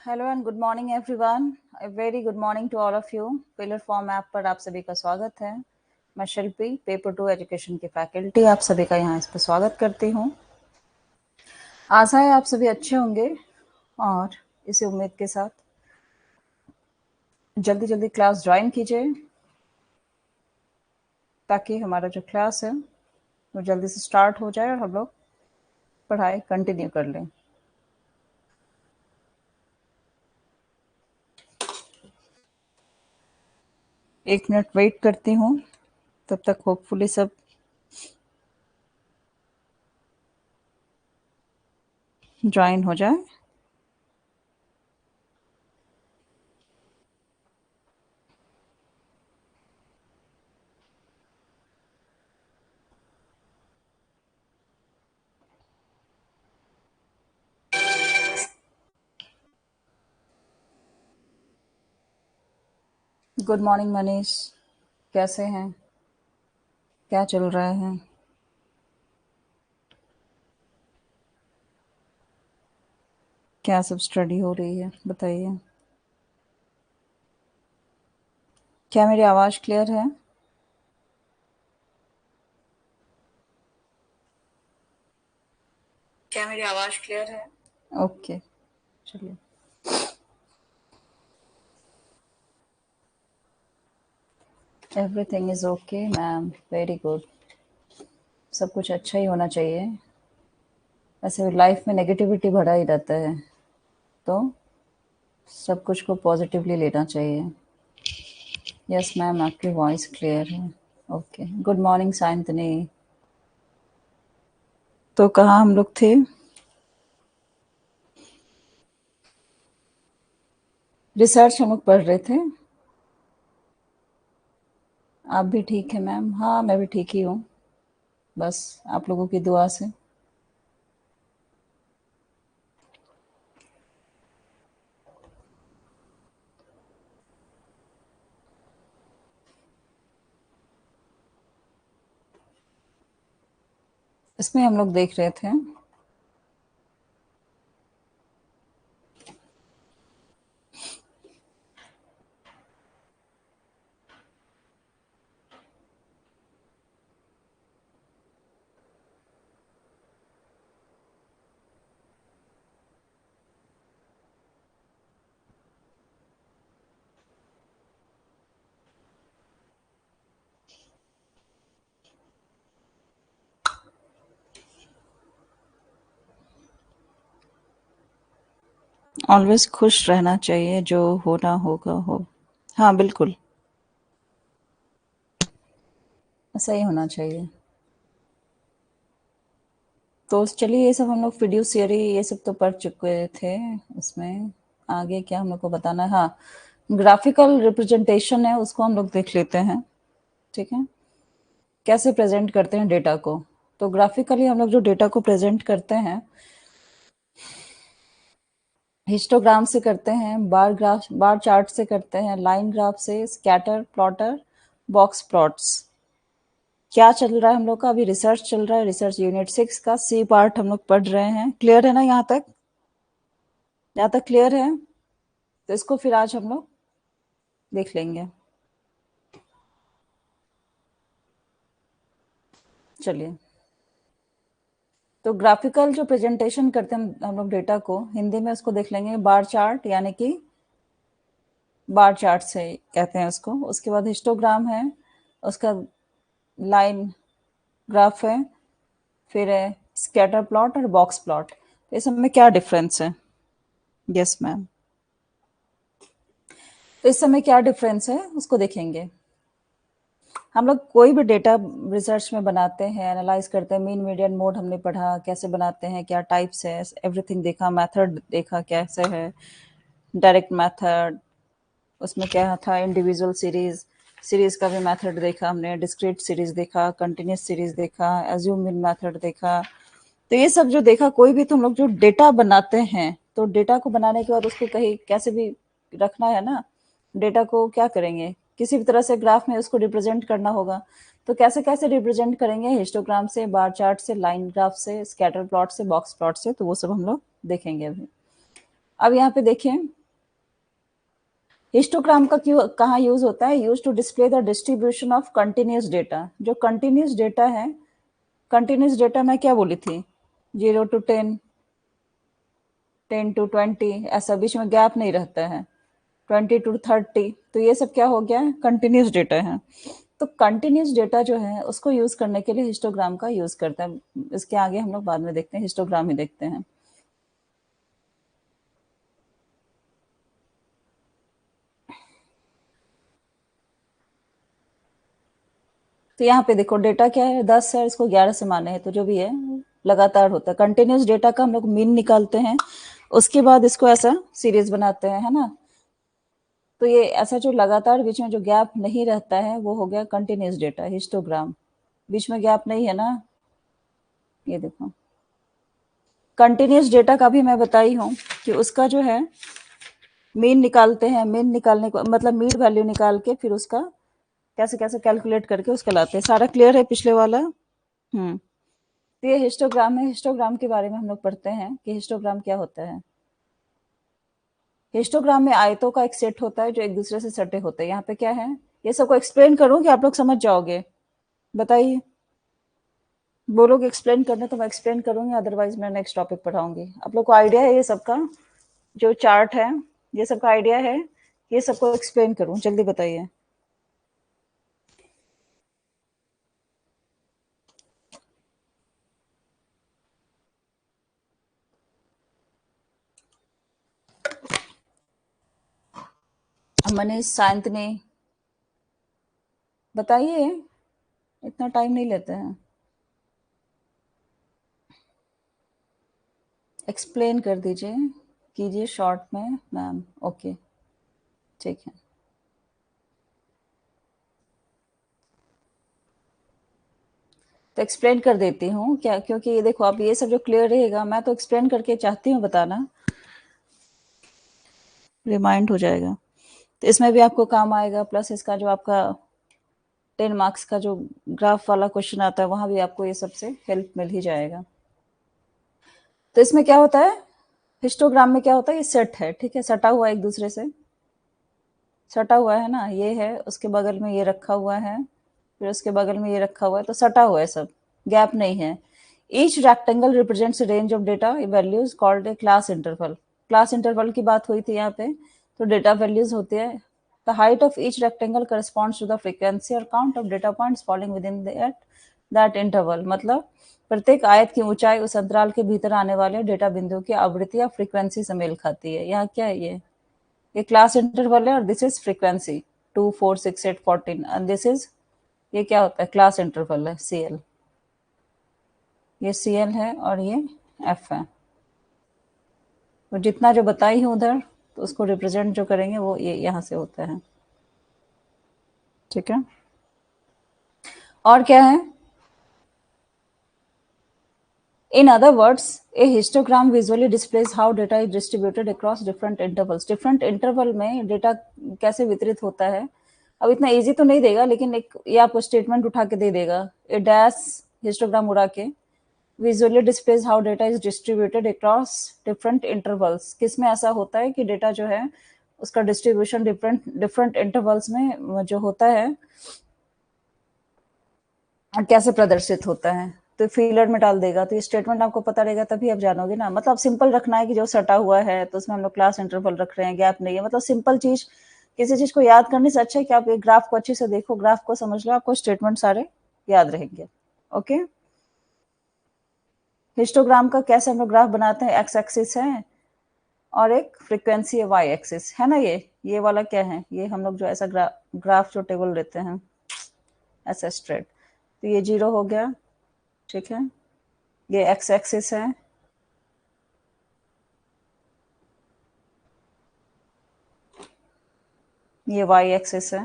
Hello and good morning everyone. A very good morning to all of you. Pillar form app पर आप सभी का स्वागत है। मैं शिल्पी, पेपर टू एजुकेशन की फैकल्टी, आप सभी का यहाँ इस पर स्वागत करती हूँ। आशा है आप सभी अच्छे होंगे और इसी उम्मीद के साथ जल्दी जल्दी क्लास ज्वाइन कीजिए ताकि हमारा जो क्लास है वो जल्दी से स्टार्ट हो जाए और हम लोग पढ़ाई कंटिन्यू कर लें। एक मिनट वेट करती हूँ, तब तक होपफुली सब ज्वाइन हो जाए। गुड मॉर्निंग मनीष, कैसे हैं? क्या चल रहा है? क्या सब स्टडी हो रही है बताइए। क्या मेरी आवाज़ क्लियर है? क्या मेरी आवाज़ क्लियर है? ओके, चलिए। Everything is okay ma'am, very good. सब कुछ अच्छा ही होना चाहिए। वैसे लाइफ में नेगेटिविटी भरा ही रहता है, तो सब कुछ को पॉजिटिवली लेना चाहिए। यस मैम, आपकी वॉइस क्लियर है। Okay, good morning Sayantani. तो कहाँ हम लोग थे? रिसर्च हम लोग पढ़ रहे थे। आप भी ठीक है मैम? हाँ, मैं भी ठीक ही हूँ, बस आप लोगों की दुआ से। इसमें हम लोग देख रहे थे ऑलवेज खुश रहना चाहिए, जो होना होगा हो। हाँ बिल्कुल, ऐसा ही होना चाहिए। तो चलिए, ये सब हम लोग फिड्यूशियरी ये सब तो पढ़ चुके थे। उसमें आगे क्या हम लोग को बताना है? हाँ, ग्राफिकल रिप्रेजेंटेशन है, उसको हम लोग देख लेते हैं। ठीक है, कैसे प्रेजेंट करते हैं डेटा को। तो ग्राफिकली हम लोग जो डेटा को प्रेजेंट करते हैं, हिस्टोग्राम से करते हैं, बार ग्राफ, बार चार्ट से करते हैं, लाइन ग्राफ से, स्कैटर प्लॉटर, बॉक्स प्लॉट्स। क्या चल रहा है हम लोग का? अभी रिसर्च चल रहा है, रिसर्च यूनिट 6 का सी पार्ट हम लोग पढ़ रहे हैं। क्लियर है ना यहाँ तक? यहाँ तक क्लियर है? तो इसको फिर आज हम लोग देख लेंगे। चलिए, तो ग्राफिकल जो प्रेजेंटेशन करते हैं हम लोग डेटा को, हिंदी में उसको देख लेंगे बार चार्ट, यानी कि बार चार्ट से कहते हैं उसको। उसके बाद हिस्टोग्राम है, उसका लाइन ग्राफ है, फिर है स्कैटर प्लॉट और बॉक्स प्लॉट। तो इस सब में क्या डिफरेंस है? यस मैम, तो इस समय क्या डिफरेंस है उसको देखेंगे। हम लोग कोई भी डेटा रिसर्च में बनाते हैं, एनालाइज करते हैं। मीन मीडियन मोड हमने पढ़ा, कैसे बनाते हैं, क्या टाइप्स है, एवरीथिंग देखा, मेथड देखा कैसे है, डायरेक्ट मेथड, उसमें क्या था, इंडिविजुअल सीरीज, सीरीज का भी मेथड देखा हमने, डिस्क्रीट सीरीज देखा, कंटिन्यूस सीरीज देखा, एज्यूम मीन मेथड देखा। तो ये सब जो देखा, कोई भी तो हम लोग जो डेटा बनाते हैं, तो डेटा को बनाने के बाद उसको कहीं कैसे भी रखना है ना। डेटा को क्या करेंगे, किसी भी तरह से ग्राफ में उसको रिप्रेजेंट करना होगा। तो कैसे कैसे रिप्रेजेंट करेंगे? हिस्टोग्राम से, बार चार्ट से, लाइन ग्राफ से, स्कैटर प्लॉट से, बॉक्स प्लॉट से। तो वो सब हम लोग देखेंगे अभी। अब यहाँ पे देखिए, हिस्टोग्राम का क्यों कहाँ यूज होता है? Use to display the distribution of continuous data. जो कंटिन्यूस डेटा है, कंटिन्यूस डेटा मैं क्या बोली थी, 0 to 10, 10 to 20, ऐसा बीच में गैप नहीं रहता है, 20 to 30, तो ये सब क्या हो गया, कंटिन्यूस डेटा है। तो कंटिन्यूस डेटा जो है उसको यूज करने के लिए हिस्टोग्राम का यूज करता है। इसके आगे हम लोग बाद में देखते हैं, हिस्टोग्राम ही देखते हैं। तो यहाँ पे देखो डेटा क्या है, 10 है, इसको 11 से माने हैं, तो जो भी है लगातार होता है। कंटिन्यूस डेटा का हम लोग मीन निकालते हैं, उसके बाद इसको ऐसा सीरीज बनाते हैं, है ना। तो ये ऐसा जो लगातार बीच में जो गैप नहीं रहता है वो हो गया कंटिन्यूस डेटा, हिस्टोग्राम। बीच में गैप नहीं है ना, ये देखो। कंटिन्यूस डेटा का भी मैं बताई हूँ कि उसका जो है मीन निकालते हैं, मीन निकालने को मतलब मीन वैल्यू निकाल के फिर उसका कैसे कैसे कैलकुलेट करके उसका लाते हैं। सारा क्लियर है पिछले वाला? तो ये हिस्टोग्राम है। हिस्टोग्राम के बारे में हम लोग पढ़ते हैं कि हिस्टोग्राम क्या होता है। हिस्टोग्राम में आयतों का एक सेट होता है जो एक दूसरे से सटे होते हैं। यहाँ पे क्या है, ये सबको एक्सप्लेन करूँ कि आप लोग समझ जाओगे? बताइए, बोलोगे एक्सप्लेन करने तो मैं एक्सप्लेन करूंगी, अदरवाइज मैं नेक्स्ट टॉपिक पढ़ाऊंगी। आप लोग को आइडिया है ये सबका, जो चार्ट है ये सबका आइडिया है? ये सबको एक्सप्लेन करूं, जल्दी बताइए। मनीष, साइंतनी, बताइए, इतना टाइम नहीं लेते हैं, एक्सप्लेन कर दीजिए, कीजिए शॉर्ट में मैम। ओके, ठीक है। तो एक्सप्लेन कर देती हूँ क्या, क्योंकि ये देखो आप ये सब जो क्लियर रहेगा, मैं तो एक्सप्लेन करके चाहती हूँ बताना, रिमाइंड हो जाएगा। तो इसमें भी आपको काम आएगा, प्लस इसका जो आपका 10 मार्क्स का जो ग्राफ वाला क्वेश्चन आता है वहां भी आपको ये सबसे हेल्प मिल ही जाएगा। तो इसमें क्या होता है, हिस्टोग्राम में क्या होता है, ये सेट है, ठीक है, सटा हुआ एक दूसरे से, सटा हुआ है ना, ये है, उसके बगल में ये रखा हुआ है, फिर उसके बगल में ये रखा हुआ है, तो सटा हुआ है सब, गैप नहीं है। Each rectangle represents range of data values called a class interval. Class interval की बात हुई थी यहाँ पे, तो डेटा वैल्यूज होते हैं। The height of each rectangle corresponds to the frequency और count of data points falling within that interval. मतलब प्रत्येक आयत की ऊंचाई उस अंतराल के भीतर आने वाले डेटा बिंदु की आवृत्ति या फ्रीक्वेंसी से मेल खाती है। यहाँ क्या है, ये क्लास इंटरवल है और this is frequency 2 4 6 8 14, and this is, ये क्या होता है, क्लास इंटरवल है, सीएल। ये सीएल है और ये एफ है। तो जितना जो बताई हूँ उधर, तो उसको रिप्रेजेंट जो करेंगे वो ये यहाँ से होता है, ठीक है। और क्या है, in other words A histogram visually displays how data is distributed across different intervals. Different interval में डेटा कैसे वितरित होता है। अब इतना इजी तो नहीं देगा, लेकिन एक ये आपको स्टेटमेंट उठा के दे देगा, ए डैश हिस्टोग्राम उड़ा के, visually displays how data is distributed across different intervals. किसमें ऐसा होता है कि डेटा जो है उसका डिस्ट्रीब्यूशन डिफरेंट डिफरेंट इंटरवल्स में जो होता है कैसे प्रदर्शित होता है, तो फीलर में डाल देगा। तो ये स्टेटमेंट आपको पता रहेगा तभी आप जानोगे ना। मतलब सिंपल रखना है कि जो सटा हुआ है तो उसमें हम लोग क्लास इंटरवल रख रहे हैं, गैप नहीं है, मतलब सिंपल चीज। किसी चीज को याद करने से अच्छा है कि आप एक ग्राफ को अच्छे से देखो, ग्राफ को समझ लो, आपको स्टेटमेंट सारे याद रहेंगे। ओके, हिस्टोग्राम का कैसे हम लोग ग्राफ बनाते हैं, एक्स एक्सिस है और एक फ्रीक्वेंसी है वाई एक्सिस, है ना। ये वाला क्या है, ये हम लोग जो ऐसा ग्राफ जो टेबल लेते हैं ऐसा स्ट्रेट, तो ये 0 हो गया, ठीक है। ये एक्स एक्सिस है, ये वाई एक्सिस है,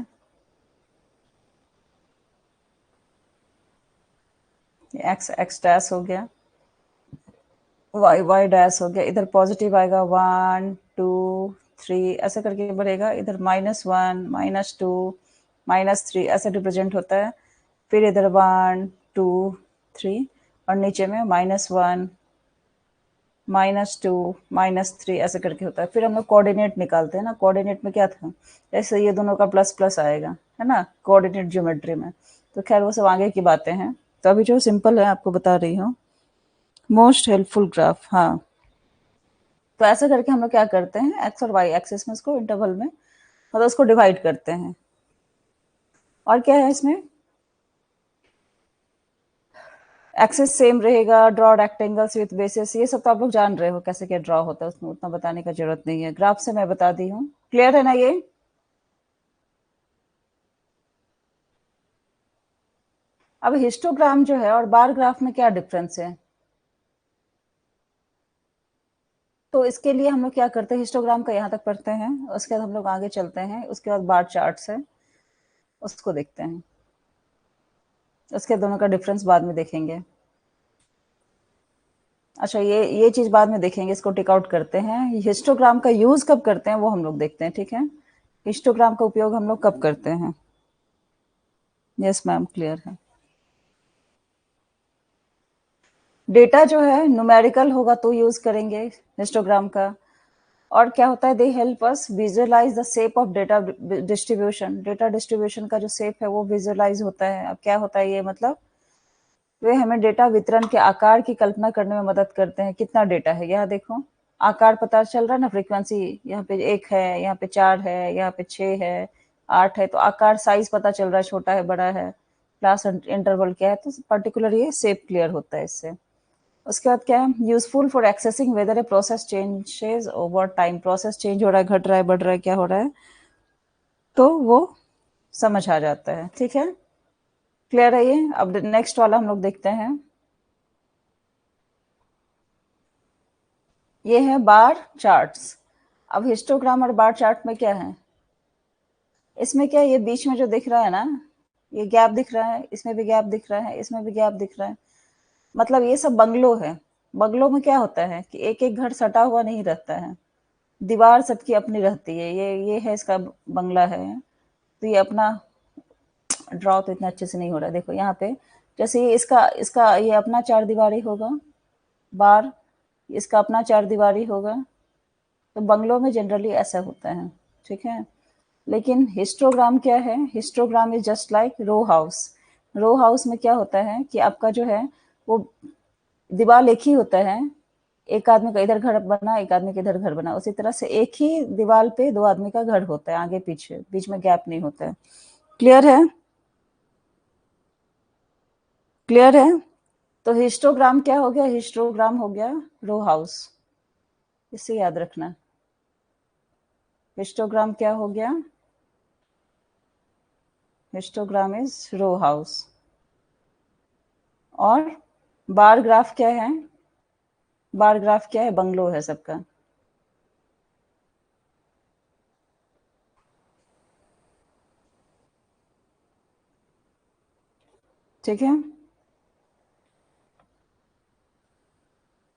ये एक्स एक्स डैश हो गया, वाई वाई डैश हो गया। इधर पॉजिटिव आएगा 1 2 3 ऐसे करके बढ़ेगा, इधर -1 -2 -3 ऐसे रिप्रेजेंट होता है। फिर इधर 1 2 3 और नीचे में -1 -2 -3 ऐसे करके होता है। फिर हम लोग कोऑर्डिनेट निकालते हैं ना, कोऑर्डिनेट में क्या था, जैसे ये दोनों का प्लस प्लस आएगा, है ना, कोऑर्डिनेट ज्योमेट्री में। तो खैर वो सब आगे की बातें हैं। तो अभी जो सिंपल है आपको बता रही हूँ। मोस्ट हेल्पफुल ग्राफ, हाँ। तो ऐसा करके हम लोग क्या करते हैं, एक्स और वाई एक्सिस में इसको इंटरवल में मतलब उसको डिवाइड करते हैं। और क्या है इसमें, एक्सेस सेम रहेगा, ड्रॉ रेक्टेंगल्स विथ बेसिस, ये सब तो आप लोग जान रहे हो कैसे क्या ड्रॉ होता है, उसमें उतना बताने का जरूरत नहीं है, ग्राफ से मैं बता दी हूँ। क्लियर है ना ये। अब हिस्टोग्राम जो है और बार ग्राफ में क्या डिफरेंस है, तो इसके लिए हम लोग क्या करते हैं, हिस्टोग्राम का यहाँ तक पढ़ते हैं, उसके बाद हम लोग आगे चलते हैं, उसके बाद बार चार्ट है उसको देखते हैं, उसके दोनों का डिफरेंस बाद में देखेंगे। अच्छा, ये चीज बाद में देखेंगे, इसको टिक आउट करते हैं। हिस्टोग्राम का यूज कब करते हैं वो हम लोग देखते हैं, ठीक है। हिस्टोग्राम का उपयोग हम लोग कब करते हैं। यस मैम, क्लियर है। डेटा जो है न्यूमेरिकल होगा तो यूज करेंगे हिस्टोग्राम का। और क्या होता है, they help us visualise the shape of data distribution, data distribution का जो शेप है वो विजुअलाइज होता है। अब क्या होता है ये, मतलब वे हमें डेटा वितरण के आकार की कल्पना करने में मदद करते हैं। कितना डेटा है, यहाँ देखो आकार पता चल रहा है ना, फ्रीक्वेंसी यहाँ पे 1 है, यहाँ पे 4 है, यहाँ पे 6 है, 8 है, तो आकार साइज पता चल रहा है, छोटा है बड़ा है, क्लास इंटरवल क्या है, तो पर्टिकुलर ये शेप क्लियर होता है इससे। उसके बाद क्या है, useful for accessing whether a process changes over time, process change हो रहा है, घट रहा है, बढ़ रहा है, क्या हो रहा है, तो वो समझ आ जाता है, ठीक है। क्लियर है ये। अब नेक्स्ट वाला हम लोग देखते हैं, ये है बार चार्ट्स। अब हिस्टोग्राम और बार चार्ट में क्या है, इसमें क्या है, ये बीच में जो दिख रहा है ना, ये गैप दिख रहा है, इसमें भी गैप दिख रहा है, इसमें भी गैप दिख रहा है, मतलब ये सब बंगलो है। बंगलों में क्या होता है कि एक एक घर सटा हुआ नहीं रहता है, दीवार सबकी अपनी रहती है। ये है इसका बंगला है, तो ये अपना ड्रॉ तो इतना अच्छे से नहीं हो रहा है, देखो यहाँ पे जैसे ये इसका इसका ये अपना चार दीवारी होगा, बार इसका अपना चार दीवारी होगा। तो बंगलों में जनरली ऐसा होता है, ठीक है। लेकिन हिस्टोग्राम क्या है, histogram is just like row house. Row house में क्या होता है कि आपका जो है वो दीवार एक ही होता है, एक आदमी का इधर घर बना, एक आदमी का इधर घर बना, उसी तरह से एक ही दीवार पे दो आदमी का घर होता है, आगे पीछे, बीच में गैप नहीं होता है। क्लियर है, क्लियर है। तो हिस्टोग्राम क्या हो गया, हिस्टोग्राम हो गया रो हाउस, इसे याद रखना। हिस्टोग्राम क्या हो गया, हिस्टोग्राम इज रो हाउस। और बार ग्राफ क्या है, बार ग्राफ क्या है, बंगलो है सबका। ठीक है,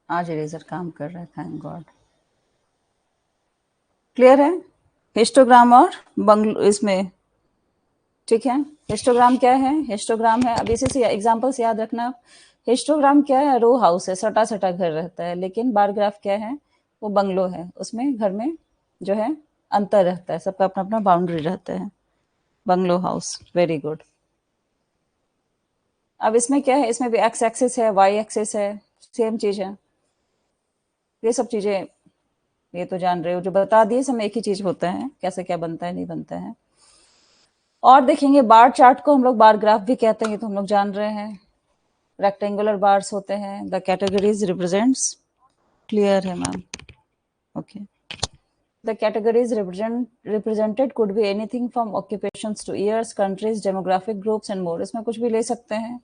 आज इरेजर काम कर रहा है, थैंक गॉड। क्लियर है, हिस्टोग्राम और बंगलो इसमें, ठीक है। हिस्टोग्राम क्या है, हिस्टोग्राम है, अब इसी से एग्जांपल से याद रखना। हिस्टोग्राम क्या है, रो हाउस है, सटा सटा घर रहता है। लेकिन बार ग्राफ क्या है, वो बंगलो है, उसमें घर में जो है अंतर रहता है, सबका अपना अपना बाउंड्री रहता है। Bungalow house, very good. अब इसमें क्या है, इसमें भी एक्स एक्सिस है, वाई एक्सिस है, सेम चीज है। ये सब चीजें ये तो जान रहे हो, जो बता दिए सब एक ही चीज होता है, कैसे क्या बनता है नहीं बनता है। और देखेंगे बार चार्ट को हम लोग बार ग्राफ भी कहते हैं, ये तो हम लोग जान रहे हैं। रेक्टेंगुलर बार्स होते हैं, द कैटेगरीज रिप्रेजेंट्स, क्लियर है ma'am, okay. The categories represented could be anything from occupations to years, countries, demographic groups and more, इसमें कुछ भी ले सकते हैं।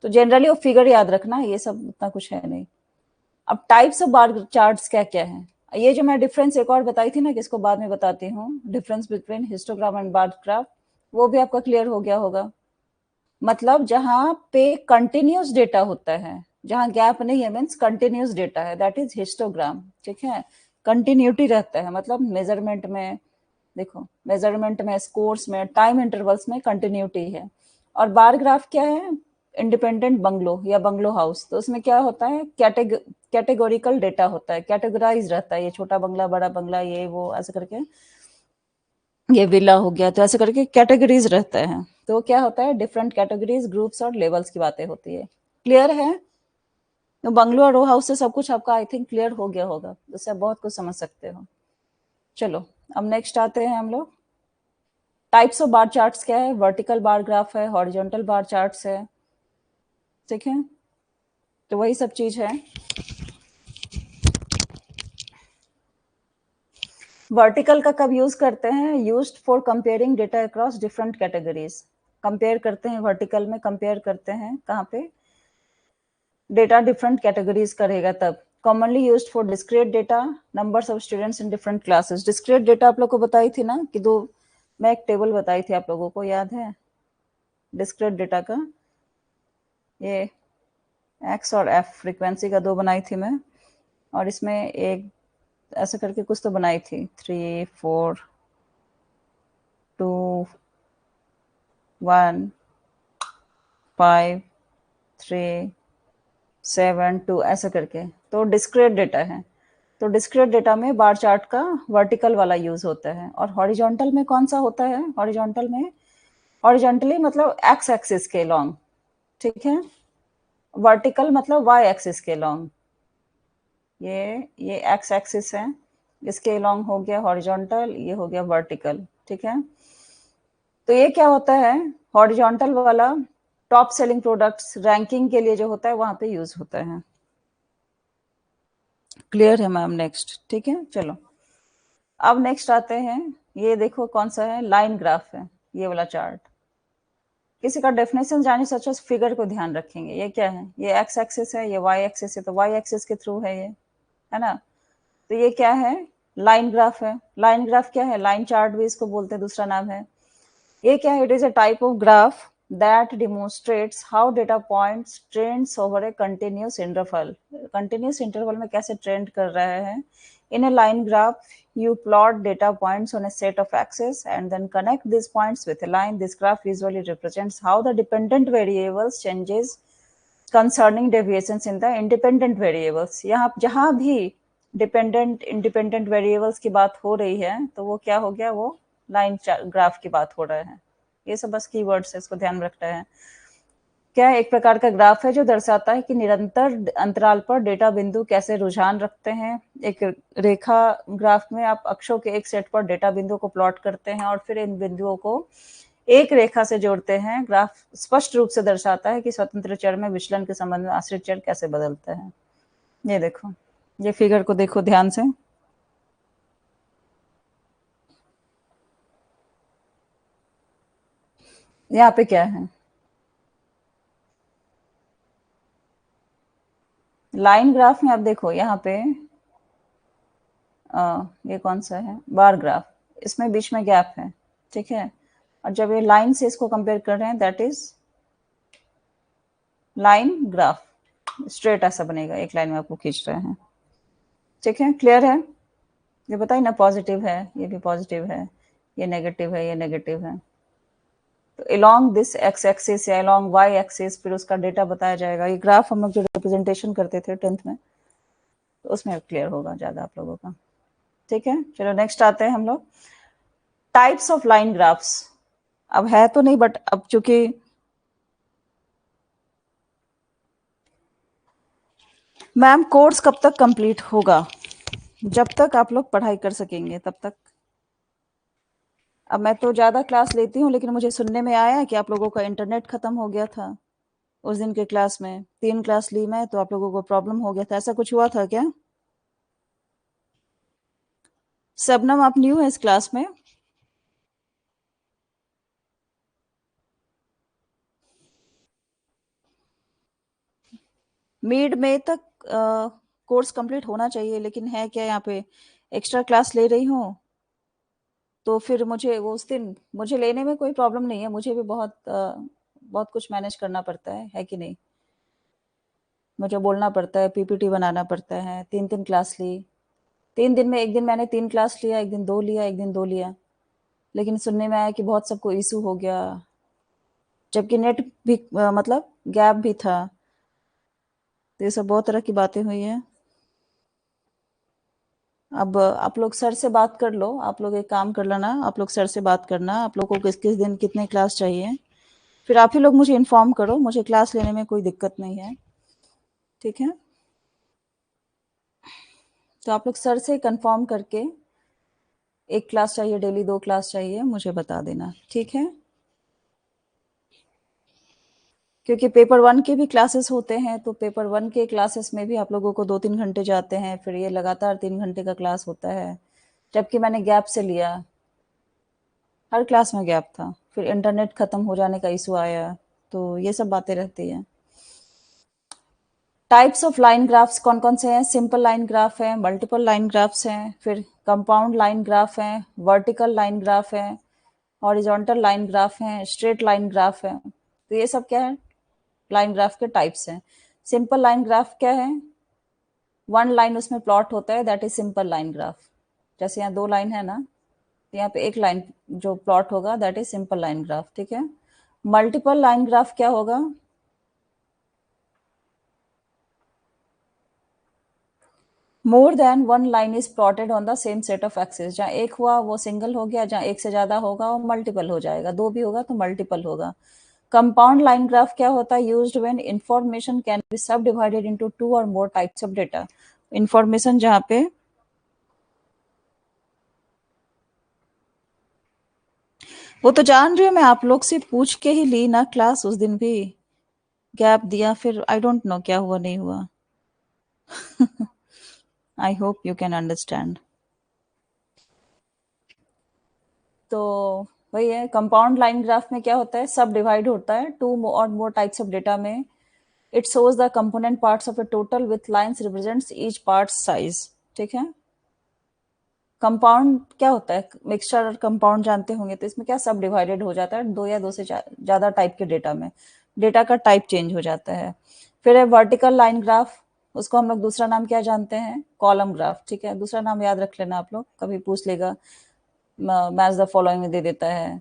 तो जनरली वो फिगर याद रखना, ये सब उतना कुछ है नहीं। अब टाइप्स ऑफ बार चार्ट्स क्या क्या है, ये जो मैं डिफरेंस एक और बताई थी ना कि इसको बाद में बताती हूँ, difference between histogram and bar graph, वो भी आपका क्लियर हो गया होगा। मतलब जहां पे कंटिन्यूस डेटा होता है, जहां गैप नहीं है, मीन्स कंटिन्यूस डेटा है, दैट इज हिस्टोग्राम, ठीक है। कंटिन्यूटी रहता है, मतलब मेजरमेंट में, देखो मेजरमेंट में, स्कोर्स में, टाइम इंटरवल्स में कंटिन्यूटी है। और बार ग्राफ क्या है, इंडिपेंडेंट बंगलो या बंगलो हाउस, तो उसमें क्या होता है, कैटेगोरिकल डेटा होता है, कैटेगराइज रहता है, ये छोटा बंगला, बड़ा बंगला, ये वो ऐसे करके, ये विला हो गया, तो ऐसे करके कैटेगरीज रहते हैं। तो क्या होता है, डिफरेंट कैटेगरीज, ग्रुप्स और लेवल्स की बातें होती है। क्लियर है? तो बंगलो और रो हाउस से सब कुछ आपका आई थिंक क्लियर हो गया होगा, उससे आप बहुत कुछ समझ सकते हो। चलो अब नेक्स्ट आते हैं हम लोग। टाइप्स ऑफ बार चार्ट्स क्या है, वर्टिकल बार ग्राफ है, हॉरिजॉन्टल बार चार्ट्स है, ठीक है, तो वही सब चीज है। वर्टिकल का कब यूज करते हैं, used for comparing data across different categories. Compare करते हैं वर्टिकल में, कंपेयर करते हैं कहाँ पे, डेटा डिफरेंट कैटेगरीज करेगा तब। Commonly used for discrete data, numbers of students in different classes. Discrete data आप लोग को बताई थी ना कि दो, मैं एक टेबल बताई थी आप लोगों को, याद है डिस्क्रीट डेटा का, ये एक्स और एफ फ्रीक्वेंसी का दो बनाई थी मैं, और इसमें एक ऐसे करके कुछ तो बनाई थी, 3 4 2 1 5 3 7 2 ऐसे करके, तो डिस्क्रीट डेटा है। तो डिस्क्रीट डेटा में बार चार्ट का वर्टिकल वाला यूज होता है। और हॉरिजॉन्टल में कौन सा होता है, हॉरिजॉन्टल में, हॉरिजॉन्टली मतलब एक्स एक्सिस के लॉन्ग, ठीक है, वर्टिकल मतलब वाई एक्सिस के लॉन्ग, ये एक्स एक्सिस है, इसके लॉन्ग हो गया हॉरिजॉन्टल, ये हो गया वर्टिकल, ठीक है। तो ये क्या होता है, हॉरिजॉन्टल वाला टॉप सेलिंग प्रोडक्ट्स रैंकिंग के लिए जो होता है वहां पे यूज होता है। क्लियर है मैम? नेक्स्ट, ठीक है, चलो अब नेक्स्ट आते हैं। ये देखो कौन सा है, लाइन ग्राफ है ये वाला चार्ट। किसी का डेफिनेशन जाने से अच्छा फिगर को ध्यान रखेंगे। ये क्या है, ये एक्स एक्सिस है, ये वाई एक्सिस है, तो वाई एक्सिस के थ्रू है ये, है ना। तो ये क्या है, लाइन ग्राफ है। लाइन ग्राफ क्या है, लाइन चार्ट भी इसको बोलते हैं, दूसरा नाम है। ये क्या है, it is a type of graph that demonstrates how data points trends over a continuous interval. Continuous interval में कैसे ट्रेंड कर रहे हैं। In a line graph you plot data points on a set of axes and then connect these points with a line. This graph visually represents how the dependent variables changes concerning deviations in the independent variables. यहाँ जहां भी dependent independent variables की बात हो रही है तो वो क्या हो गया, वो लाइन ग्राफ की बात हो रहा है। ये सब बस कीवर्ड्स है, इसको ध्यान रखना है। क्या एक प्रकार का ग्राफ है जो दर्शाता है कि निरंतर अंतराल पर डेटा बिंदु कैसे रुझान रखते हैं। एक रेखा ग्राफ में आप अक्षों के एक सेट पर डेटा बिंदु को प्लॉट करते हैं और फिर इन बिंदुओं को एक रेखा से जोड़ते हैं। ग्राफ स्पष्ट रूप से दर्शाता है कि स्वतंत्र चर में विचलन के संबंध में आश्रित चर कैसे बदलते हैं। ये देखो, ये फिगर को देखो ध्यान से। यहाँ पे क्या है, लाइन ग्राफ में आप देखो यहाँ पे ये कौन सा है, बार ग्राफ, इसमें बीच में गैप है, ठीक है। और जब ये लाइन से इसको कंपेयर कर रहे हैं, that is line graph, straight ऐसा बनेगा, एक लाइन में आपको खींच रहे हैं, ठीक है। क्लियर है? ये बताइए ना, पॉजिटिव है, ये भी पॉजिटिव है, ये नेगेटिव है, ये नेगेटिव है। तो अलोंग दिस एक्स एक्सिस या अलोंग वाई एक्सिस फिर उसका डेटा बताया जाएगा। ये ग्राफ हम लोग जो रिप्रेजेंटेशन करते थे 10th में, तो उसमें क्लियर होगा ज्यादा आप लोगों का, ठीक है। चलो नेक्स्ट आते हैं हम लोग, टाइप्स ऑफ लाइन ग्राफ्स। अब है तो नहीं, बट अब चूंकि मैम कोर्स कब तक कंप्लीट होगा, जब तक आप लोग पढ़ाई कर सकेंगे तब तक। अब मैं तो ज़्यादा क्लास लेती हूँ, लेकिन मुझे सुनने में आया कि आप लोगों का इंटरनेट ख़त्म हो गया था उस दिन के क्लास में। 3 क्लास ली मैं, तो आप लोगों को प्रॉब्लम हो गया था, ऐसा कुछ हुआ था क्या? शबनम आप न्यू है इस क्लास में? मिड में तक कोर्स कंप्लीट होना चाहिए, लेकिन है क्या, यहाँ पे एक्स्ट्रा क्लास ले रही हूँ, तो फिर मुझे वो उस दिन मुझे लेने में कोई प्रॉब्लम नहीं है, मुझे भी बहुत कुछ मैनेज करना पड़ता है कि नहीं। मुझे बोलना पड़ता है, पीपीटी बनाना पड़ता है। 3 क्लास ली, 3 दिन में, एक दिन मैंने 3 क्लास लिया, एक दिन 2 लिया, एक दिन 2 लिया, लेकिन सुनने में आया कि बहुत सबको इशू हो गया, जबकि नेट भी मतलब गैप भी था। तो ये सब बहुत तरह की बातें हुई हैं। अब आप लोग सर से बात कर लो, आप लोग एक काम कर लेना, आप लोग सर से बात करना, आप लोग को किस किस दिन कितने क्लास चाहिए, फिर आप ही लोग मुझे इन्फॉर्म करो, मुझे क्लास लेने में कोई दिक्कत नहीं है, ठीक है? तो आप लोग सर से कंफर्म करके, एक क्लास चाहिए डेली, 2 क्लास चाहिए, मुझे बता देना, ठीक है? क्योंकि पेपर 1 के भी क्लासेस होते हैं, तो पेपर 1 के क्लासेस में भी आप लोगों को 2-3 घंटे जाते हैं, फिर ये लगातार 3 घंटे का क्लास होता है, जबकि मैंने गैप से लिया, हर क्लास में गैप था, फिर इंटरनेट खत्म हो जाने का इशू आया, तो ये सब बातें रहती हैं। टाइप्स ऑफ लाइन ग्राफ्स कौन कौन से हैं? सिंपल लाइन ग्राफ है, मल्टीपल लाइन ग्राफ्स हैं, फिर कंपाउंड लाइन ग्राफ हैं, वर्टिकल लाइन ग्राफ है, हॉरिजॉन्टल लाइन ग्राफ है, स्ट्रेट लाइन ग्राफ है। तो ये सब क्या है? लाइन ग्राफ के टाइप्स हैं। सिंपल लाइन ग्राफ क्या है? 1 लाइन उसमें प्लॉट होता है, that is simple line graph. जैसे यहाँ 2 लाइन है ना, तो यहाँ पे 1 लाइन जो प्लॉट होगा that is simple line graph, ठीक है? मल्टीपल लाइन ग्राफ क्या होगा? More than 1 line is plotted on the same set of axis. जहाँ एक हुआ वो सिंगल हो गया, जहाँ एक से ज्यादा होगा वो मल्टीपल हो जाएगा, 2 भी होगा तो मल्टीपल होगा। कंपाउंड लाइन ग्राफ क्या होता है? Used when information can be सब डिवाइडेड इनटू 2 और more types of data. Information जहाँ पे, वो तो जान रही हूँ मैं, आप लोग से पूछ के ही ली ना क्लास, उस दिन भी गैप दिया, फिर आई डोंट नो क्या हुआ नहीं हुआ। I hope you can understand. तो वही है, कंपाउंड लाइन ग्राफ में क्या होता है? सब डिवाइड होता है 2 और मोर टाइप्स ऑफ डेटा में। It shows the component parts of a total with lines represents each part size, ठीक है? कंपाउंड क्या होता है? मिक्सचर और कंपाउंड जानते होंगे, तो इसमें क्या सब डिवाइडेड हो जाता है 2 या 2 से ज्यादा टाइप के डेटा में, डेटा का टाइप चेंज हो जाता है। फिर है वर्टिकल लाइन ग्राफ, उसको हम लोग दूसरा नाम क्या जानते हैं? कॉलम ग्राफ, ठीक है? दूसरा नाम याद रख लेना, आप लोग कभी पूछ लेगा, मैच द फॉलोइंग में दे देता है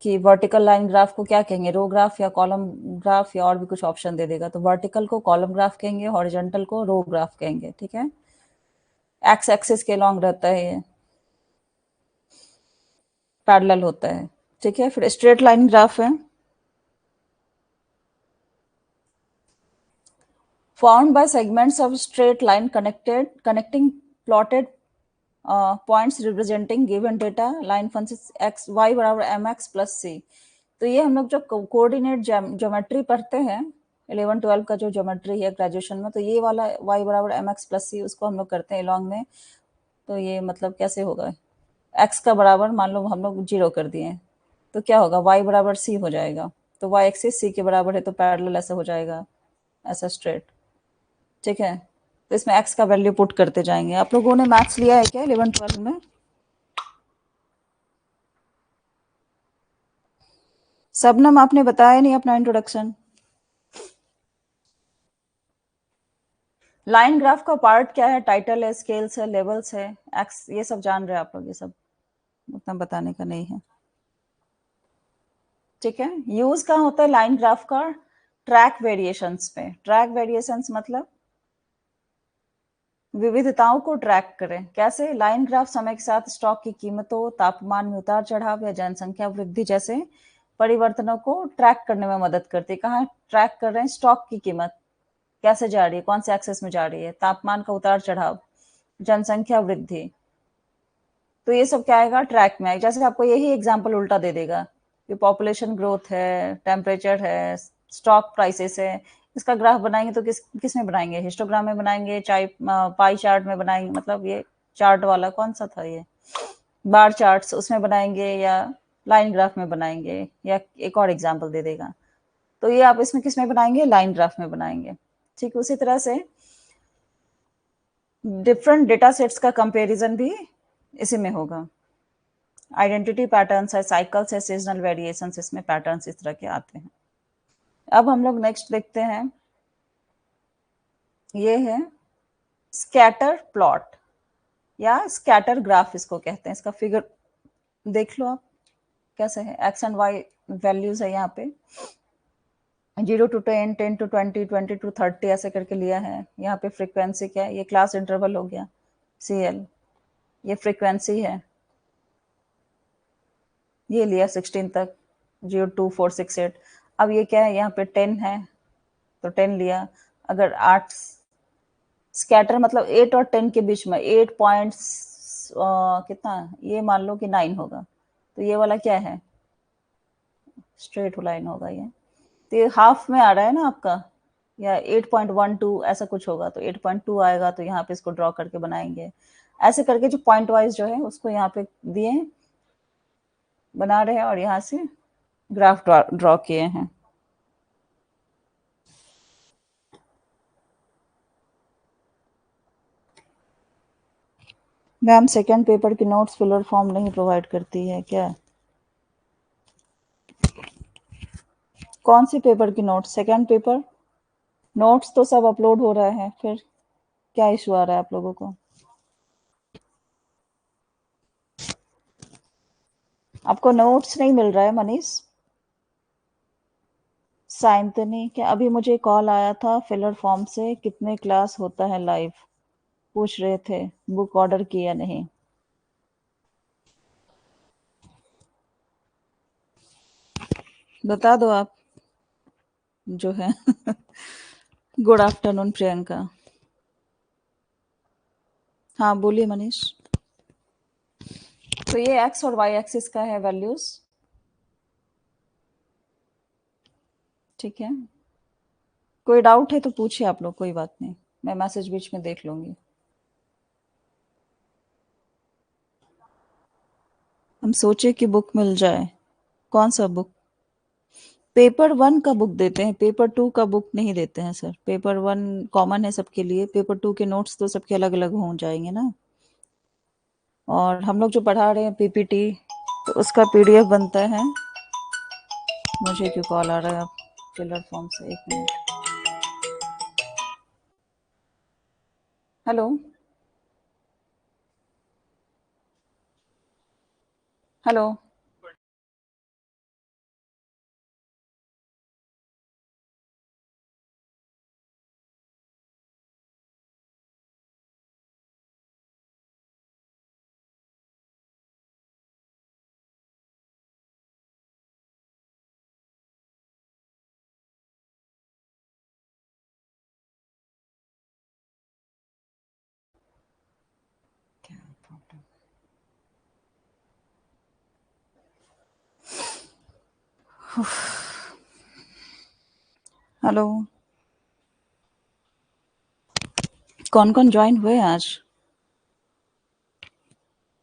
कि वर्टिकल लाइन ग्राफ को क्या कहेंगे, रो ग्राफ या कॉलम ग्राफ, या और भी कुछ ऑप्शन दे देगा। तो वर्टिकल को कॉलम ग्राफ कहेंगे, हॉरिजॉन्टल को रो ग्राफ कहेंगे, ठीक है? एक्स एक्सिस के लॉन्ग रहता है ये, पैरेलल होता है, ठीक है? फिर स्ट्रेट लाइन ग्राफ है, formed by segments of straight line connecting plotted points representing given data. Line function x y बराबर एम एक्स प्लस सी। तो ये हम लोग जो कोऑर्डिनेट ज्योमेट्री पढ़ते हैं 11-12 का जो ज्योमेट्री है ग्रेजुएशन में, तो ये वाला y बराबर एम एक्स प्लस सी उसको हम लोग करते हैं लॉन्ग में। तो ये मतलब कैसे होगा? x का बराबर मान लो हम लोग 0 कर दिए, तो क्या होगा? y बराबर c हो जाएगा। तो y एक्सिस c के बराबर है, तो पैरेलल ऐसे हो जाएगा, ऐसा स्ट्रेट, ठीक है? तो इसमें x का वैल्यू पुट करते जाएंगे। आप लोगों ने मैथ्स लिया है क्या 11-12 में? सबनम आपने बताया नहीं अपना इंट्रोडक्शन। लाइन ग्राफ का पार्ट क्या है? टाइटल है, स्केल्स है, लेवल्स है, एक्स, ये सब जान रहे हैं आप लोग, ये सब उतना बताने का नहीं है, ठीक है? यूज कहाँ होता है लाइन ग्राफ का? ट्रैक वेरिएशंस पे। ट्रैक वेरिएशंस मतलब विविधताओं को ट्रैक करें। कैसे? लाइन ग्राफ समय के साथ स्टॉक की कीमतों, तापमान में उतार चढ़ाव या जनसंख्या वृद्धि जैसे परिवर्तनों को ट्रैक करने में मदद करती है। कहाँ ट्रैक कर रहे हैं? स्टॉक की कीमत कैसे जा रही है, कौन से एक्सेस में जा रही है, तापमान का उतार चढ़ाव, जनसंख्या वृद्धि, तो ये सब क्या आएगा? ट्रैक में आएगा। जैसे आपको यही एग्जांपल उल्टा दे देगा कि पॉपुलेशन ग्रोथ है, टेम्परेचर है, स्टॉक प्राइसेस है, इसका ग्राफ बनाएंगे तो किस में बनाएंगे? हिस्टोग्राम में बनाएंगे, चाहे पाई चार्ट में बनाएंगे, मतलब ये चार्ट वाला कौन सा था ये, बार चार्ट्स, उसमें बनाएंगे, या लाइन ग्राफ में बनाएंगे, या एक और एग्जाम्पल दे देगा। तो ये आप इसमें किस में बनाएंगे? लाइन ग्राफ में बनाएंगे, ठीक। उसी तरह से डिफरेंट डेटा सेट्स का कंपैरिजन भी इसी में होगा। आइडेंटिटी पैटर्न्स है, साइकिल्स है, सीजनल वेरिएशंस, इसमें पैटर्न्स इस तरह के आते हैं। अब हम लोग नेक्स्ट देखते हैं, ये है स्कैटर प्लॉट या स्कैटर ग्राफ इसको कहते हैं। इसका फिगर देख लो आप कैसे है, एक्स एंड वाई वैल्यूज है यहाँ पे। 0 to 10, 10 to 20, 20 to 30 ऐसे करके लिया है। यहाँ पे फ्रीक्वेंसी क्या है, ये क्लास इंटरवल हो गया CL, ये फ्रीक्वेंसी है, ये लिया 16 तक, 0 2 4 6 8। अब ये क्या है, यहाँ पे 10 है तो 10 लिया। अगर 8 स्कैटर मतलब 8 और 10 के बीच में 8 पॉइंट्स कितना, ये मान लो कि 9 होगा, तो ये वाला क्या है, स्ट्रेट लाइन होगा ये। तो ये हाफ में आ रहा है ना आपका, या 8.12 ऐसा कुछ होगा, तो 8.2 आएगा, तो यहाँ पे इसको ड्रॉ करके बनाएंगे। ऐसे करके जो पॉइंट वाइज जो है उसको यहाँ पे दिए, बना रहे हैं, और यहाँ से ग्राफ ड्रॉ किए हैं। मैम सेकंड पेपर की नोट्स फिलर फॉर्म नहीं प्रोवाइड करती है क्या? कौन सी पेपर की नोट्स, सेकंड पेपर? नोट्स तो सब अपलोड हो रहा है, फिर क्या इशू आ रहा है आप लोगों को? आपको नोट्स नहीं मिल रहा है मनीष? साइंतनी, क्या अभी मुझे कॉल आया था फिलर फॉर्म से, कितने क्लास होता है लाइव, पूछ रहे थे, बुक ऑर्डर किया नहीं। बता दो आप जो है। Good afternoon Priyanka. हाँ बोलिए मनीष। तो ये एक्स और वाई एक्सिस का है वैल्यूज, ठीक है। कोई डाउट है तो पूछिए आप लोग, कोई बात नहीं, मैं मैसेज बीच में देख लूंगी। हम सोचे कि बुक मिल जाए। कौन सा बुक? पेपर 1 का बुक देते हैं, पेपर 2 का बुक नहीं देते हैं सर। पेपर 1 कॉमन है सबके लिए, पेपर 2 के नोट्स तो सबके अलग अलग हो जाएंगे ना। और हम लोग जो पढ़ा रहे हैं पीपीटी, तो उसका पीडीएफ बनता है। मुझे क्यों कॉल आ रहा है फिलर फॉर्म से, एक मिनट। Hello hello. हेलो। कौन कौन ज्वाइन हुए आज?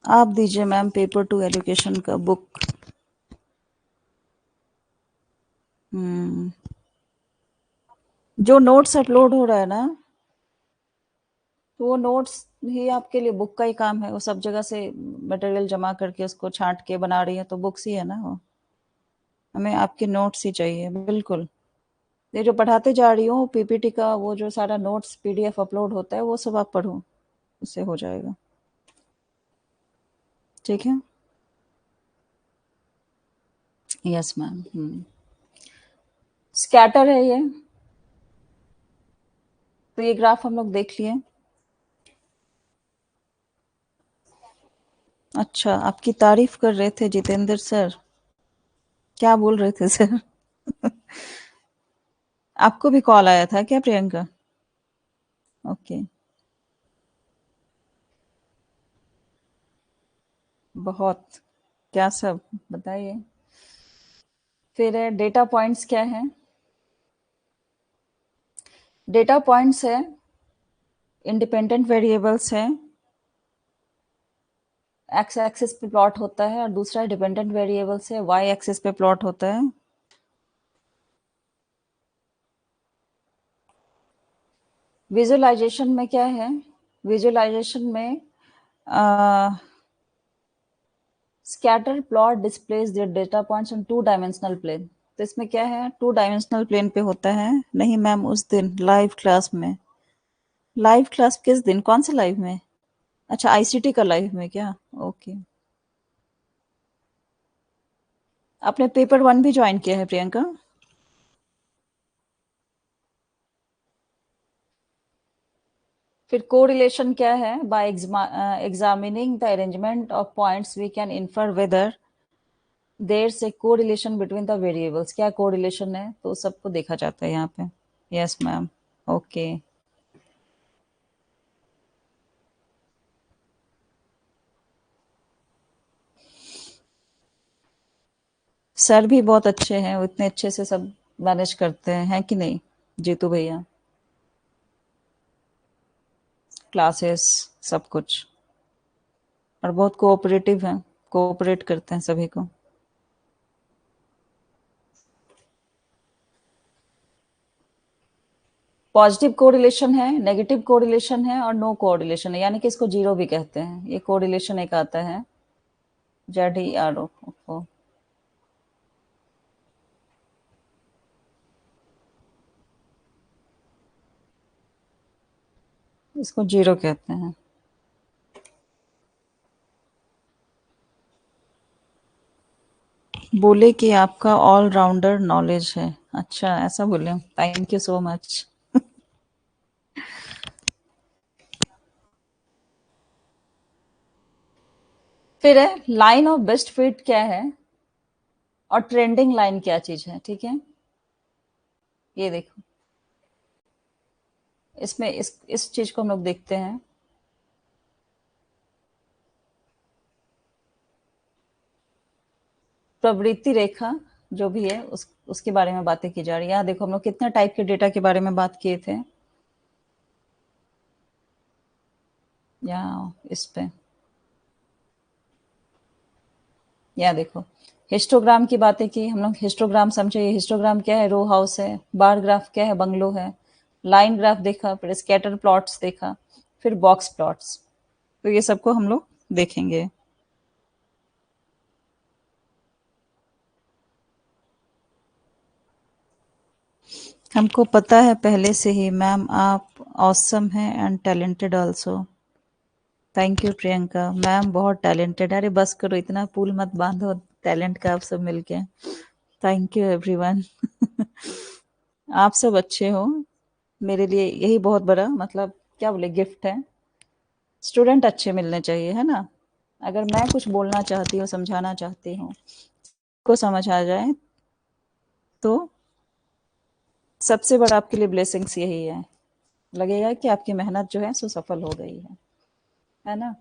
आप दीजिए मैम, पेपर 2 एजुकेशन का बुक। जो नोट्स अपलोड हो रहा है ना, तो वो नोट्स ही आपके लिए बुक का ही काम है। वो सब जगह से मटेरियल जमा करके उसको छांट के बना रही है, तो बुक्स ही है ना वो। हमें आपके नोट्स ही चाहिए, बिल्कुल। ये जो पढ़ाते जा रही हूँ पीपीटी का, वो जो सारा नोट्स पीडीएफ अपलोड होता है, वो सब आप पढ़ो, उससे हो जाएगा, ठीक है। Yes ma'am. स्कैटर है ये, तो ये ग्राफ हम लोग देख लिए। अच्छा, आपकी तारीफ कर रहे थे जितेंद्र सर, क्या बोल रहे थे सर? आपको भी कॉल आया था क्या प्रियंका? ओके। बहुत, क्या सब बताइए। फिर डेटा पॉइंट्स क्या है? डेटा पॉइंट्स है, इंडिपेंडेंट वेरिएबल्स है, एक्स एक्सिस पे प्लॉट होता है, और दूसरा डिपेंडेंट वेरिएबल्स है, वाई एक्सिस पे प्लॉट होता है। विजुअलाइजेशन में क्या है, विजुअलाइजेशन में scatter plot displays the data points on 2 dimensional plane. तो इसमें क्या है, 2 डायमेंशनल प्लेन पे होता है। नहीं मैम, उस दिन लाइव क्लास में। लाइव क्लास किस दिन, कौन से लाइव में? अच्छा, आईसीटी का लाइव में क्या? ओके। आपने पेपर 1 भी ज्वाइन किया है प्रियंका? फिर कोरिलेशन क्या है? By examining the arrangement of points we can infer whether there say correlation between the variables. क्या कोरिलेशन है? तो सबको देखा जाता है यहाँ पे। Yes ma'am. ओके। सर भी बहुत अच्छे हैं, वो इतने अच्छे से सब मैनेज करते हैं कि नहीं जीतू भैया? क्लासेस, सब कुछ। और बहुत कोऑपरेटिव हैं, कोऑपरेट करते हैं सभी को। पॉजिटिव कोरिलेशन है, नेगेटिव कोरिलेशन है और नो कोरिलेशन है, यानी कि इसको जीरो भी कहते हैं। ये कोरिलेशन एक आता है, ZERO। इसको जीरो कहते हैं। बोले कि आपका ऑलराउंडर नॉलेज है। अच्छा, ऐसा बोले? Thank you so much. फिर है लाइन ऑफ बेस्ट फिट क्या है, और ट्रेंडिंग लाइन क्या चीज है, ठीक है? ये देखो, इसमें इस चीज को हम लोग देखते हैं। प्रवृत्ति रेखा जो भी है उसके बारे में बातें की जा रही है। यहाँ देखो, हम लोग कितने टाइप के डेटा के बारे में बात किए थे। यहाँ इस पे, यहाँ देखो, हिस्टोग्राम की बातें की हम लोग। हिस्टोग्राम समझे? ये हिस्टोग्राम क्या है? रो हाउस है। बार ग्राफ क्या है? बंगलो है। लाइन ग्राफ देखा, फिर स्कैटर प्लॉट्स देखा, फिर बॉक्स प्लॉट्स। तो ये सबको हम लोग देखेंगे। हमको पता है पहले से ही मैम, आप ऑसम हैं and talented also. Thank you Priyanka ma'am, बहुत टैलेंटेड। अरे बस करो, इतना पुल मत बांधो टैलेंट का आप सब मिलके। Thank you everyone. आप सब अच्छे हो, मेरे लिए यही बहुत बड़ा, मतलब क्या बोले, गिफ्ट है। स्टूडेंट अच्छे मिलने चाहिए, है ना? अगर मैं कुछ बोलना चाहती हूँ, समझाना चाहती हूँ, को समझ आ जाए, तो सबसे बड़ा आपके लिए ब्लेसिंग्स यही है। लगेगा कि आपकी मेहनत जो है सो सफल हो गई है ना?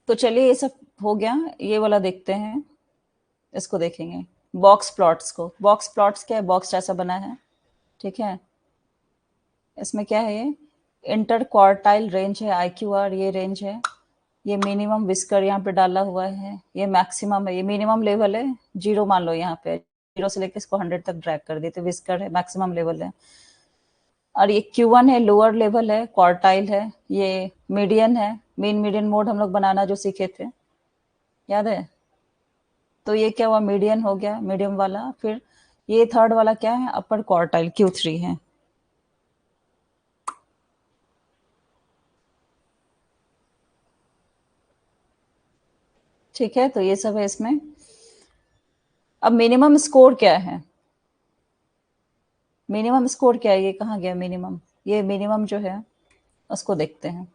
तो चलिए, ये सब हो गया। ये वाला देखते हैं, इसको देखेंगे। बॉक्स प्लॉट्स को, बॉक्स प्लॉट्स क्या है? बॉक्स जैसा बना है, ठीक है? इसमें क्या है? ये इंटर क्वार्टाइल रेंज है, IQR ये रेंज है। ये मिनिमम विस्कर यहाँ पे डाला हुआ है, ये मैक्सिमम है, ये मिनिमम लेवल है। जीरो मान लो यहाँ पे, जीरो से लेकर इसको 100 तक ड्रैग कर देते, विस्कर है, मैक्सिमम लेवल है। और ये Q1 है, लोअर लेवल है, क्वार्टाइल है। ये मीडियन है, मीन मीडियन मोड हम लोग बनाना जो सीखे थे, याद है? तो ये क्या हुआ? मीडियन हो गया, मीडियम वाला। फिर ये थर्ड वाला क्या है? अपर क्वार्टाइल, Q3 है। ठीक है, तो ये सब है इसमें। अब मिनिमम स्कोर क्या है? मिनिमम स्कोर क्या है? ये कहाँ गया मिनिमम? ये मिनिमम जो है उसको देखते हैं।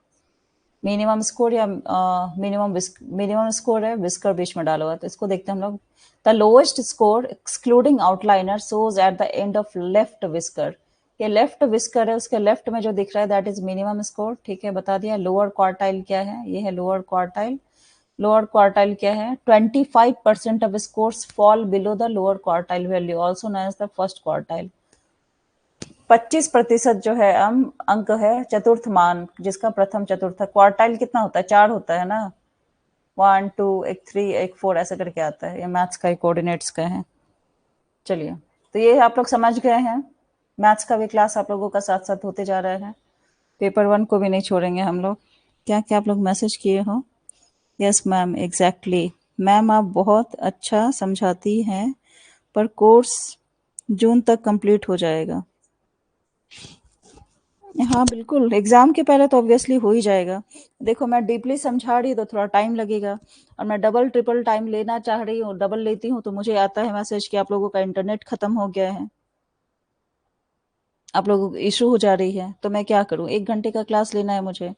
मिनिमम स्कोर या मिनिमम स्कोर है, विस्कर बीच में डाला हुआ है, तो इसको देखते हैं हम लोग। The lowest score excluding outliner shows at the end of left whisker. ये लेफ्ट विस्कर है, उसके लेफ्ट में जो दिख रहा है दैट इज मिनिमम स्कोर, ठीक है? बता दिया। लोअर क्वार्टाइल क्या है? ये है लोअर क्वार्टाइल। लोअर क्वार्टाइल क्या है? 25% of scores fall below the lower quartile value, also known as the first quartile. 25% जो है अंक है चतुर्थ मान, जिसका प्रथम चतुर्थ। क्वार्टाइल कितना होता है? 4 होता है ना। 1 2 एक 3 एक 4 ऐसा करके आता है। ये मैथ्स का ही कोऑर्डिनेट्स का है। चलिए, तो ये आप लोग समझ गए हैं। मैथ्स का भी क्लास आप लोगों का साथ साथ होते जा रहा है। पेपर 1 को भी नहीं छोड़ेंगे हम लोग। क्या क्या आप लोग मैसेज किए हो? Yes ma'am, exactly. मैम आप बहुत अच्छा समझाती हैं, पर कोर्स जून तक कंप्लीट हो जाएगा। हाँ, बिल्कुल, एग्ज़ाम के पहले तो ऑब्वियसली हो ही जाएगा। देखो मैं डीपली समझा रही तो थोड़ा टाइम लगेगा, और मैं डबल ट्रिपल टाइम लेना चाह रही हूँ, डबल लेती हूँ तो मुझे आता है मैसेज कि आप लोगों का इंटरनेट खत्म हो गया है, आप लोगों को इश्यू हो जा रही है, तो मैं क्या करूँ? 1 घंटे का क्लास लेना है मुझे,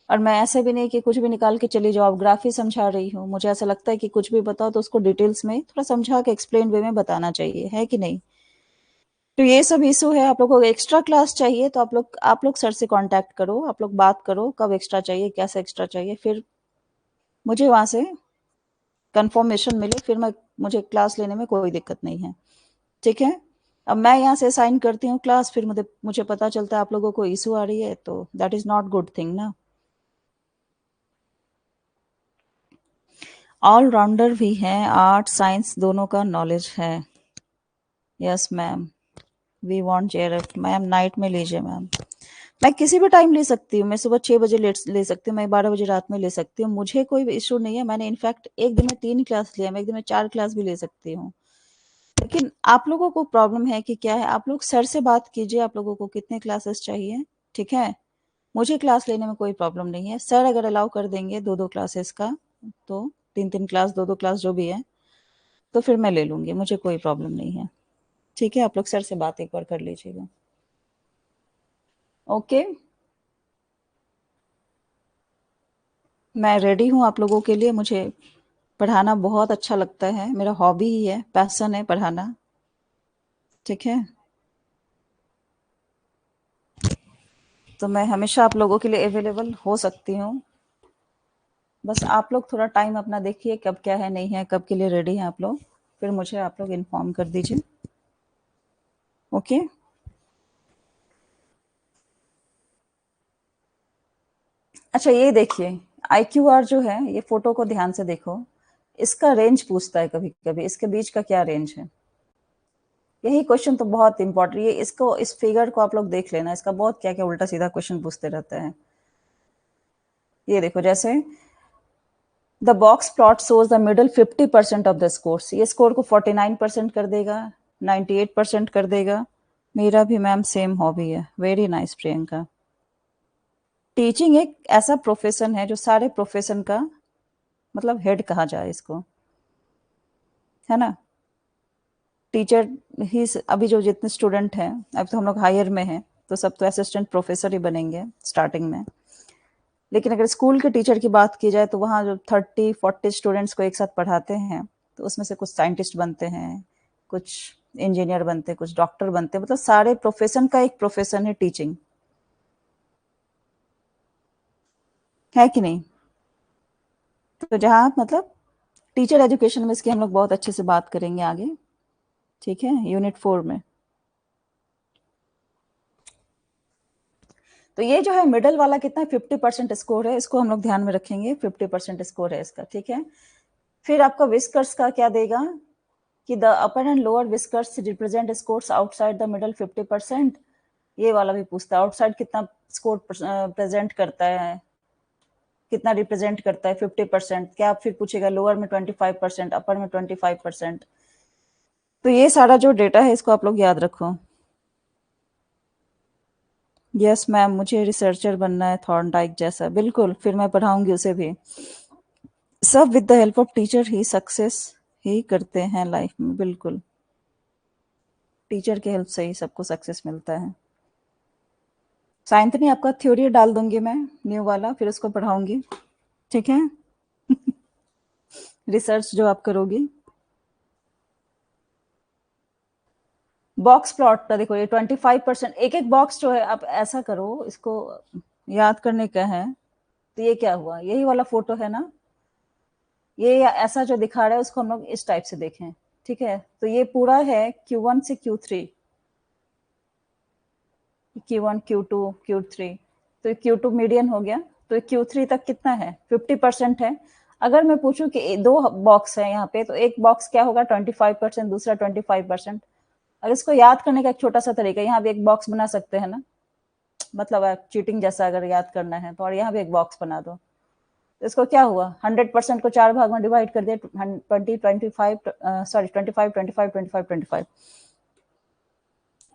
और मैं ऐसे भी नहीं कि कुछ भी निकाल के चली जाओ, अब ग्राफ ही समझा रही हूँ। मुझे ऐसा लगता है कि कुछ भी बताओ तो उसको डिटेल्स में थोड़ा समझा के एक्सप्लेन वे में बताना चाहिए, है कि नहीं? तो ये सब इशू है। आप लोगों को एक्स्ट्रा क्लास चाहिए तो आप लोग सर से कांटेक्ट करो, आप लोग बात करो कब एक्स्ट्रा चाहिए, कैसे एक्स्ट्रा चाहिए, फिर मुझे वहाँ से कंफर्मेशन मिले, फिर मुझे क्लास लेने में कोई दिक्कत नहीं है, ठीक है? अब मैं यहाँ से असाइन करती हूँ क्लास, फिर मुझे मुझे पता चलता है आप लोगों को इशू आ रही है, तो that is not good thing ना। ऑल राउंडर भी हैं, आर्ट साइंस दोनों का नॉलेज है। Yes ma'am, we want JRF. Ma'am night में लीजिए मैम। मैं किसी भी टाइम ले सकती हूँ, मैं सुबह 6 बजे ले सकती हूँ, मैं 12 बजे रात में ले सकती हूँ, मुझे कोई इशू नहीं है। मैंने इनफैक्ट एक दिन में 3 क्लास लिया, मैं एक दिन में 4 क्लास भी ले सकती हूँ। लेकिन आप लोगों को प्रॉब्लम है कि क्या है, आप लोग सर से बात कीजिए, आप लोगों को कितने क्लासेस चाहिए, ठीक है? मुझे क्लास लेने में कोई प्रॉब्लम नहीं है। सर अगर अलाउ कर देंगे 2-2 क्लासेस का, तो 3-3 क्लास, 2-2 क्लास जो भी है, तो फिर मैं ले लूँगी, मुझे कोई प्रॉब्लम नहीं है। ठीक है? आप लोग सर से बात एक बार कर लीजिएगा। ओके? मैं रेडी हूँ आप लोगों के लिए, मुझे पढ़ाना बहुत अच्छा लगता है, मेरा हॉबी ही है, पैशन है पढ़ाना, ठीक है? तो मैं हमेशा आप लोगों के लिए अवेलेबल हो सकती हूँ। बस आप लोग थोड़ा टाइम अपना देखिए, कब क्या है, नहीं है, कब के लिए रेडी हैं आप लोग, फिर मुझे आप लोग इन्फॉर्म कर दीजिए, ओके? अच्छा ये देखिए, IQR जो है, ये फ़ोटो को ध्यान से देखो, इसका रेंज पूछता है कभी-कभी, इसके बीच का क्या रेंज है? यही क्वेश्चन तो बहुत इम्पोर्टेंट, ये इसको, इस फिगर को आप लोग देख लेना, इसका बहुत क्या-क्या उल्टा-सीधा क्वेश्चन पूछते रहते हैं। ये देखो, जैसे the box plot shows the middle 50% of the scores, ये स्कोर को 49% कर देगा, 98% कर देगा। मेरा भी मैम सेम हॉबी है। Very nice Priyanka. टीचिंग एक ऐसा प्रोफेशन है जो सारे प्रोफेशन का मतलब हेड कहा जाए इसको, है ना? टीचर ही अभी जो जितने स्टूडेंट हैं, अब तो हम लोग हायर में हैं, तो सब तो असिस्टेंट प्रोफेसर ही बनेंगे स्टार्टिंग में। लेकिन अगर स्कूल के टीचर की बात की जाए तो वहाँ जो 30-40 स्टूडेंट्स को एक साथ पढ़ाते हैं, तो उसमें से कुछ साइंटिस्ट बनते हैं, कुछ इंजीनियर बनते हैं, कुछ डॉक्टर बनते हैं, मतलब सारे प्रोफेशन का एक प्रोफेशन है टीचिंग, है कि नहीं? तो जहाँ मतलब टीचर एजुकेशन में इसकी हम लोग बहुत अच्छे से बात करेंगे आगे, ठीक है? यूनिट 4 में। तो ये जो है मिडल वाला कितना है, 50% स्कोर है, इसको हम लोग ध्यान में रखेंगे, 50% स्कोर है इसका, ठीक है? फिर आपका विस्कर्स का क्या देगा कि the upper and lower whiskers represent scores outside the middle 50%। ये वाला भी पूछता है, आउटसाइड कितना स्कोर प्रेजेंट करता है, कितना रिप्रेजेंट करता है, 50%। क्या फिर पूछेगा लोअर में 25%, अपर में 25%। तो ये सारा जो डेटा है इसको आप लोग याद रखो। यस मैम, मुझे रिसर्चर बनना है थॉर्नडाइक जैसा, बिल्कुल, फिर मैं पढ़ाऊंगी उसे भी। सब with the help of teacher ही सक्सेस ही करते हैं लाइफ में, बिल्कुल, टीचर की हेल्प से ही सबको सक्सेस मिलता है। साइंतनी आपका थ्योरी डाल दूंगी मैं, न्यू वाला, फिर उसको पढ़ाऊंगी, ठीक है? रिसर्च जो आप करोगी। बॉक्स प्लॉट का देखो, ये 25%, एक एक बॉक्स जो है, आप ऐसा करो, इसको याद करने का है। तो ये क्या हुआ, यही वाला फोटो है ना, ये ऐसा जो दिखा रहा है उसको हम लोग इस टाइप से देखें, ठीक है? तो ये पूरा है Q1 से Q3, Q1 Q2 Q3, तो Q2 मीडियन हो गया, तो Q3 तक कितना है, 50% है। अगर मैं पूछूं कि दो बॉक्स है यहाँ पे, तो एक बॉक्स क्या होगा 25%, दूसरा 25%। अगर इसको याद करने का एक छोटा सा तरीका, यहाँ भी एक बॉक्स बना सकते हैं ना, मतलब चीटिंग जैसा अगर याद करना है तो, और यहाँ भी एक बॉक्स बना दो, तो इसको क्या हुआ, 100% को 4 भाग में डिवाइड कर दिया, 25 सॉरी 25 25 25 25,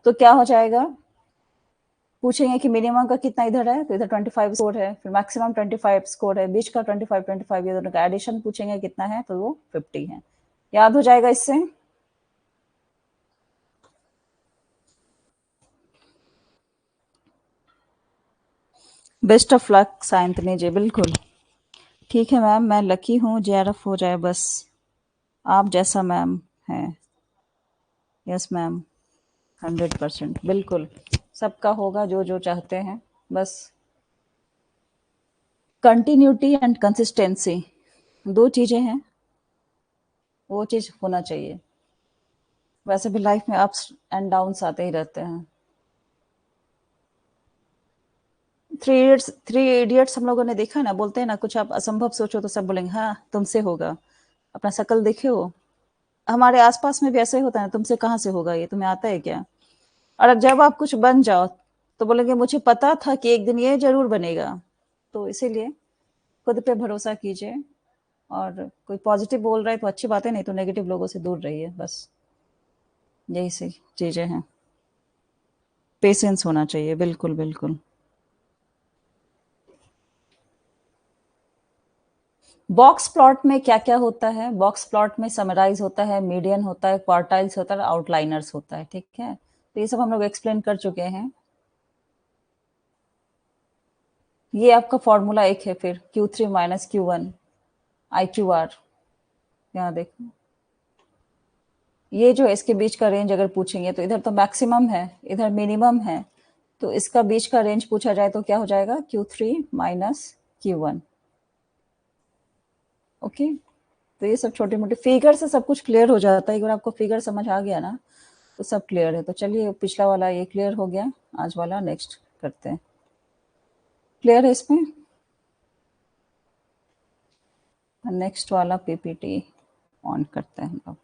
तो क्या हो जाएगा, पूछेंगे कि मिनिमम का कितना इधर है, तो इधर 25 स्कोर है, फिर मैक्सिमम 25 स्कोर है, बीच का 25 ये दोनों का एडिशन पूछेंगे कितना है, तो वो 50 है। याद हो जाएगा इससे। बेस्ट ऑफ लक सायंतनी जी, बिल्कुल। ठीक है मैम, मैं लकी हूँ, जेआरएफ हो जाए बस। आप जैसा मैम है। Yes ma'am. 100% बिल्कुल। सबका होगा जो जो चाहते हैं। बस कंटिन्यूटी एंड कंसिस्टेंसी, दो चीजें हैं, वो चीज होना चाहिए। वैसे भी लाइफ में अप्स एंड डाउन्स आते ही रहते हैं। थ्री इडियट्स हम लोगों ने देखा ना, बोलते हैं ना कुछ आप असंभव सोचो तो सब बोलेंगे हाँ तुमसे होगा। अपना शकल देखे हो। हमारे आसपास में भी ऐसे ही होता है ना, तुमसे कहाँ से होगा, ये तुम्हें आता है क्या। और जब आप कुछ बन जाओ तो बोलेंगे मुझे पता था कि एक दिन ये जरूर बनेगा। तो इसीलिए खुद पे भरोसा कीजिए। और कोई पॉजिटिव बोल रहा है तो अच्छी बात है, नहीं तो नेगेटिव लोगों से दूर रहिए बस। यही सी चीजें हैं। पेशेंस होना चाहिए, बिल्कुल बिल्कुल। बॉक्स प्लॉट में क्या क्या होता है, बॉक्स प्लॉट में समराइज होता है, मीडियन होता है, क्वार्टाइल्स होता है, आउटलाइनर्स होता है, ठीक है। तो ये सब हम लोग एक्सप्लेन कर चुके हैं। ये आपका फॉर्मूला एक है, फिर Q3 माइनस Q1 I2R। यहाँ देखो, ये जो है इसके बीच का रेंज अगर पूछेंगे तो इधर तो मैक्सिमम है, इधर मिनिमम है। तो इसका बीच का रेंज पूछा जाए तो क्या हो जाएगा, Q3 माइनस Q1। ओके। तो ये सब छोटे मोटे फिगर से सब कुछ क्लियर हो जाता है, एक बार आपको फिगर समझ आ गया ना तो सब क्लियर है। तो चलिए पिछला वाला ये क्लियर हो गया, आज वाला नेक्स्ट करते हैं। क्लियर है इसमें। नेक्स्ट वाला पीपीटी ऑन करते हैं हम लोग।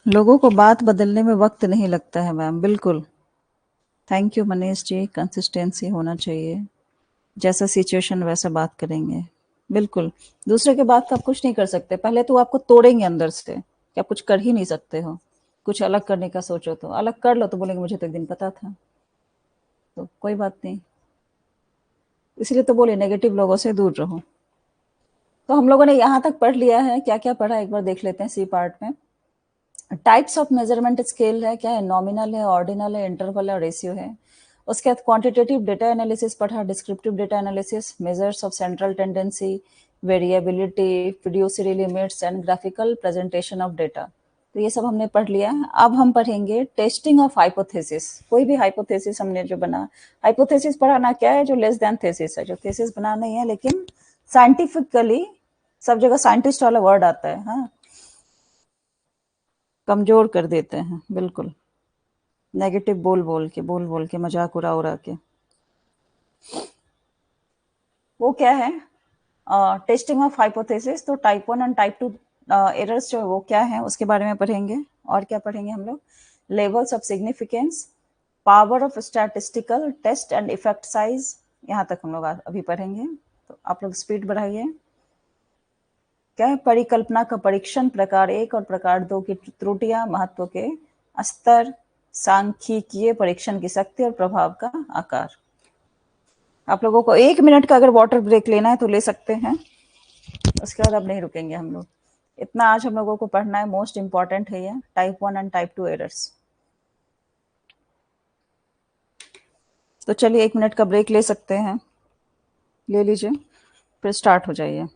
लोगों को बात बदलने में वक्त नहीं लगता है मैम, बिल्कुल। Thank you Manish ji, consistency होना चाहिए। जैसा सिचुएशन वैसा बात करेंगे। बिल्कुल। दूसरे के बात का आप कुछ नहीं कर सकते, पहले तो आपको तोड़ेंगे अंदर से कि आप कुछ कर ही नहीं सकते हो। कुछ अलग करने का सोचो तो अलग कर लो, तो बोलेंगे मुझे तो एक दिन पता था। तो कोई बात नहीं। इसलिए तो बोले नेगेटिव लोगों से दूर रहो। तो हम लोगों ने यहाँ तक पढ़ लिया है, क्या क्या पढ़ा एक बार देख लेते हैं सी पार्ट में। टाइप्स ऑफ मेजरमेंट स्केल है, क्या है, नॉमिनल है, ऑर्डिनल है, इंटरवल है और रेशियो है। उसके बाद क्वांटिटेटिव डेटा एनालिसिस पढ़ा, descriptive data analysis, measures of central tendency, variability, fiduciary limits and graphical presentation of data. तो ये सब हमने पढ़ लिया। अब हम पढ़ेंगे टेस्टिंग ऑफ हाइपोथेसिस। कोई भी हाइपोथेसिस हमने जो बना, हाइपोथेसिस पढ़ाना क्या है, जो लेस देन थेसिस है, जो थेसिस बना नहीं है लेकिन साइंटिफिकली सब जगह साइंटिस्ट वाला वर्ड आता है, हाँ, कमजोर कर देते हैं, बिल्कुल। नेगेटिव बोल बोल के मजाक उड़ा उड़ा के। वो क्या है, टेस्टिंग ऑफ हाइपोथेसिस। तो टाइप 1 एंड टाइप 2 एरर्स जो है वो क्या है उसके बारे में पढ़ेंगे। और क्या पढ़ेंगे हम लोग, levels of significance, power of statistical test and effect size, यहाँ तक हम लोग अभी पढ़ेंगे। तो आप लोग स्पीड बढ़ाइए। क्या है, परिकल्पना का परीक्षण, प्रकार 1 और प्रकार 2 की त्रुटियां, महत्व के स्तर, सांख्यिकीय परीक्षण की शक्ति और प्रभाव का आकार। आप लोगों को 1 मिनट का अगर वाटर ब्रेक लेना है तो ले सकते हैं, उसके बाद अब नहीं रुकेंगे हम लोग। इतना आज हम लोगों को पढ़ना है, मोस्ट इंपॉर्टेंट है ये टाइप 1 एंड टाइप 2 एरर्स। तो चलिए 1 मिनट का ब्रेक ले सकते हैं, ले लीजिए, फिर स्टार्ट हो जाइए।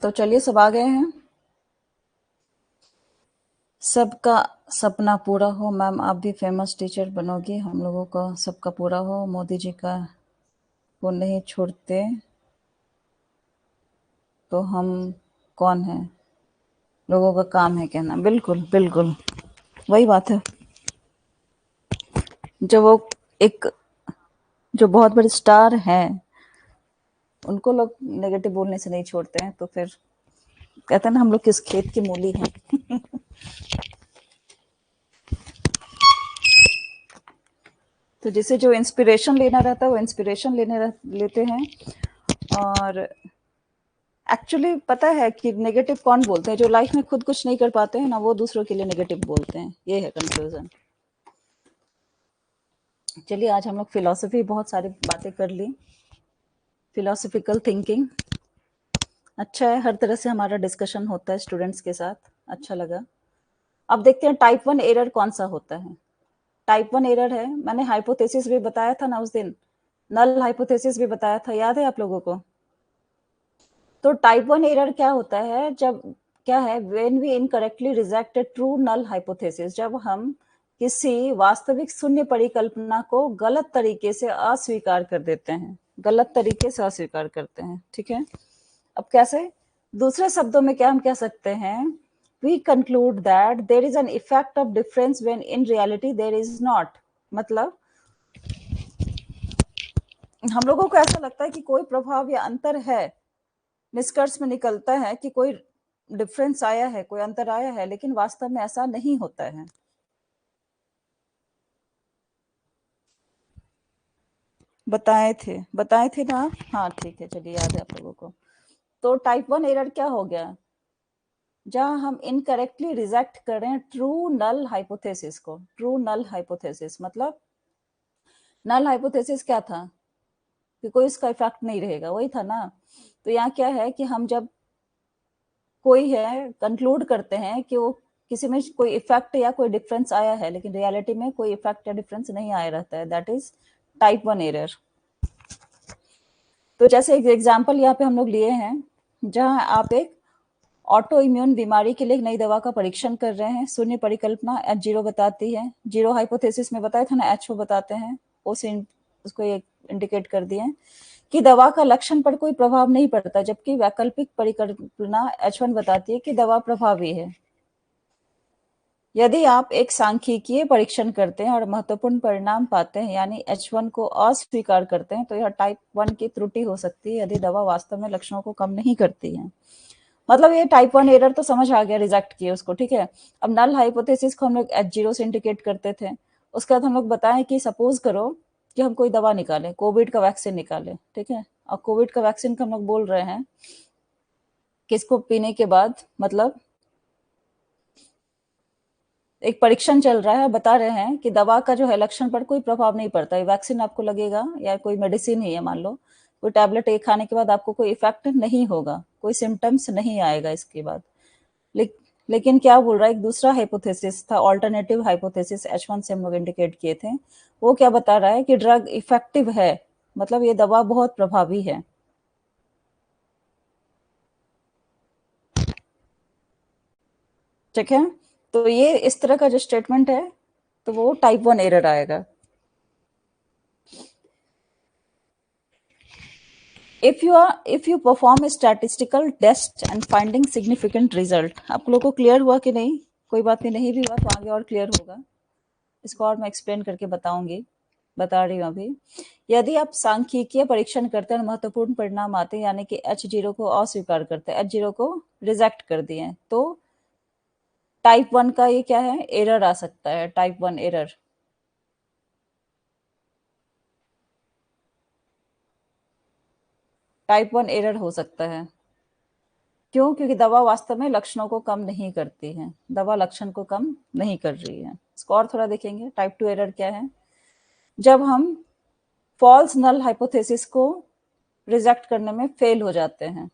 तो चलिए सब आ गए हैं। सबका सपना पूरा हो मैम, आप भी फेमस टीचर बनोगी, हम लोगों का सबका पूरा हो। मोदी जी का वो नहीं छोड़ते तो हम कौन हैं, लोगों का काम है कहना। बिल्कुल बिल्कुल, वही बात है। जो वो एक जो बहुत बड़े स्टार हैं, उनको लोग नेगेटिव बोलने से नहीं छोड़ते हैं, तो फिर कहते हैं ना, हम लोग किस खेत की मूली हैं। तो जिसे जो इंस्पिरेशन लेना रहता है वो इंस्पिरेशन लेते हैं। और एक्चुअली पता है कि नेगेटिव कौन बोलते हैं, जो लाइफ में खुद कुछ नहीं कर पाते हैं ना, वो दूसरों के लिए नेगेटिव बोलते हैं। ये है कंफ्यूजन। चलिए आज हम लोग फिलोसफी बहुत सारी बातें कर ली, फिलोसफिकल थिंकिंग। अच्छा है, हर तरह से हमारा डिस्कशन होता है स्टूडेंट्स के साथ, अच्छा लगा। अब देखते हैं टाइप 1 एरर कौन सा होता है। टाइप 1 एरर है, मैंने हाइपोथेसिस भी बताया था ना उस दिन, नल हाइपोथेसिस भी बताया था, याद है आप लोगों को? तो टाइप 1 एरर क्या होता है, जब क्या है, when we incorrectly reject a true null hypothesis, जब हम किसी वास्तविक शून्य परिकल्पना को गलत तरीके से अस्वीकार कर देते हैं, गलत तरीके से अस्वीकार करते हैं, ठीक है। अब कैसे, दूसरे शब्दों में क्या हम कह सकते हैं, we conclude that there is an effect of difference when in reality there is not. मतलब हम लोगों को ऐसा लगता है कि कोई प्रभाव या अंतर है, निष्कर्ष में निकलता है कि कोई डिफरेंस आया है, कोई अंतर आया है, लेकिन वास्तव में ऐसा नहीं होता है। बताए थे ना। हाँ ठीक है, चलिए याद है आप लोगों को। तो टाइप 1 एरर क्या हो गया, जहां हम इनकरेक्टली रिजेक्ट कर रहे हैं ट्रू नल हाइपोथेसिस को। ट्रू नल हाइपोथेसिस मतलब, नल हाइपोथेसिस क्या था कि कोई इसका इफेक्ट नहीं रहेगा, वही था ना। तो यहाँ क्या है कि हम जब कोई है कंक्लूड करते हैं कि वो किसी में कोई इफेक्ट या कोई डिफरेंस आया है, लेकिन रियलिटी में कोई इफेक्ट या डिफरेंस नहीं आया रहता है, दैट इज टाइप 1 एरर। तो जैसे एक एग्जांपल यहाँ पे हम लोग लिए हैं, जहां आप एक ऑटो इम्यून बीमारी के लिए एक नई दवा का परीक्षण कर रहे हैं, शून्य परिकल्पना H0 बताती है, जीरो हाइपोथेसिस में बताया था ना HO बताते हैं, उसको इंडिकेट कर दिए कि दवा का लक्षण पर कोई प्रभाव नहीं पड़ता, जबकि वैकल्पिक परिकल्पना H1 बताती है कि दवा प्रभावी है। यदि आप एक सांख्यिकीय परीक्षण करते हैं और महत्वपूर्ण परिणाम पाते हैं, यानी H1 को अस्वीकार करते हैं, तो यह टाइप 1 की त्रुटि हो सकती है, यदि दवा वास्तव में लक्षणों को कम नहीं करती है। मतलब ये टाइप 1 एरर तो समझ आ गया, रिजेक्ट किए उसको, ठीक है। अब नल हाइपोथेसिस को हम लोग H0 से इंडिकेट करते थे। उसके बाद हम लोग बताएं कि सपोज करो कि हम कोई दवा निकालें, कोविड का वैक्सीन निकालें, ठीक है। और कोविड का वैक्सीन का हम लोग बोल रहे हैं कि इसको पीने के बाद, मतलब एक परीक्षण चल रहा है, बता रहे हैं कि दवा का जो है लक्षण पर कोई प्रभाव नहीं पड़ता है। वैक्सीन आपको लगेगा या कोई मेडिसिन ही है, मान लो कोई टैबलेट एक खाने के बाद आपको कोई इफेक्ट नहीं होगा, कोई सिम्टम्स नहीं आएगा इसके बाद। ले, लेकिन क्या बोल रहा है, एक दूसरा हाइपोथेसिस था, ऑल्टरनेटिव हाइपोथेसिस H1 से हम लोग इंडिकेट किए थे। वो क्या बता रहा है कि ड्रग इफेक्टिव है, मतलब ये दवा बहुत प्रभावी है। ठीक है, तो ये इस तरह का जो स्टेटमेंट है, तो वो टाइप 1 एरर आएगा। if you perform a statistical test and finding significant result, आप लोगों को क्लियर हुआ कि नहीं? कोई बात नहीं भी हुआ तो आगे और क्लियर होगा, इसको और मैं एक्सप्लेन करके बताऊंगी, बता रही हूँ अभी। यदि आप सांख्यिकीय परीक्षण करते हैं और महत्वपूर्ण परिणाम आते हैं, यानी कि H0 को अस्वीकार करते हैं, H0 को रिजेक्ट कर दिए, तो टाइप 1 का ये क्या है, एरर आ सकता है, टाइप 1 एरर। टाइप 1 एरर हो सकता है, क्यों? क्योंकि दवा वास्तव में लक्षणों को कम नहीं करती है, दवा लक्षण को कम नहीं कर रही है। इसको और थोड़ा देखेंगे, टाइप 2 एरर क्या है, जब हम फॉल्स नल हाइपोथेसिस को रिजेक्ट करने में फेल हो जाते हैं।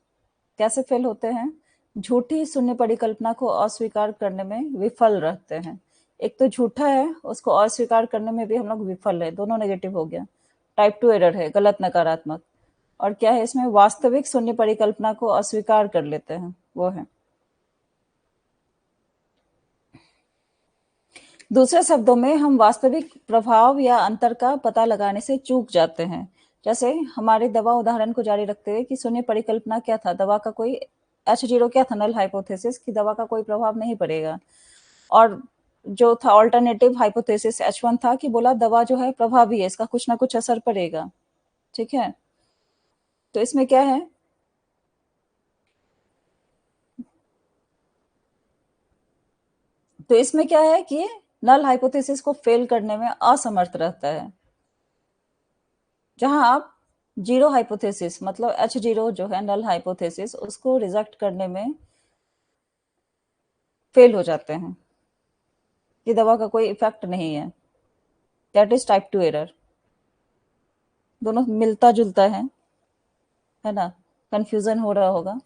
कैसे फेल होते हैं, झूठी शून्य परिकल्पना को अस्वीकार करने में विफल रहते हैं। एक तो झूठा है, उसको अस्वीकार करने में भी हम लोग विफल है, दोनों नेगेटिव हो गया, टाइप 2 एरर है, गलत नकारात्मक। और क्या है इसमें, वास्तविक शून्य परिकल्पना को अस्वीकार कर लेते हैं, वो है। दूसरे शब्दों में हम वास्तविक प्रभाव या अंतर का पता लगाने से चूक जाते हैं। जैसे हमारे दवा उदाहरण को जारी रखते हुए कि शून्य परिकल्पना क्या था, दवा का कोई H0 क्या था, नल हाइपोथेसिस कि दवा का कोई प्रभाव नहीं पड़ेगा। और जो था ऑल्टरनेटिव हाइपोथेसिस H1 था कि बोला दवा जो है प्रभावी है, इसका कुछ ना कुछ असर पड़ेगा। ठीक है, तो इसमें क्या है, तो इसमें क्या है कि नल हाइपोथेसिस को फेल करने में असमर्थ रहता है। जहां आप जीरो हाइपोथेसिस मतलब H0 जो है नल हाइपोथेसिस, उसको रिजेक्ट करने में फेल हो जाते हैं कि दवा का कोई इफेक्ट नहीं है। That is type 2 error. दोनों मिलता जुलता है ना। कंफ्यूजन हो रहा होगा,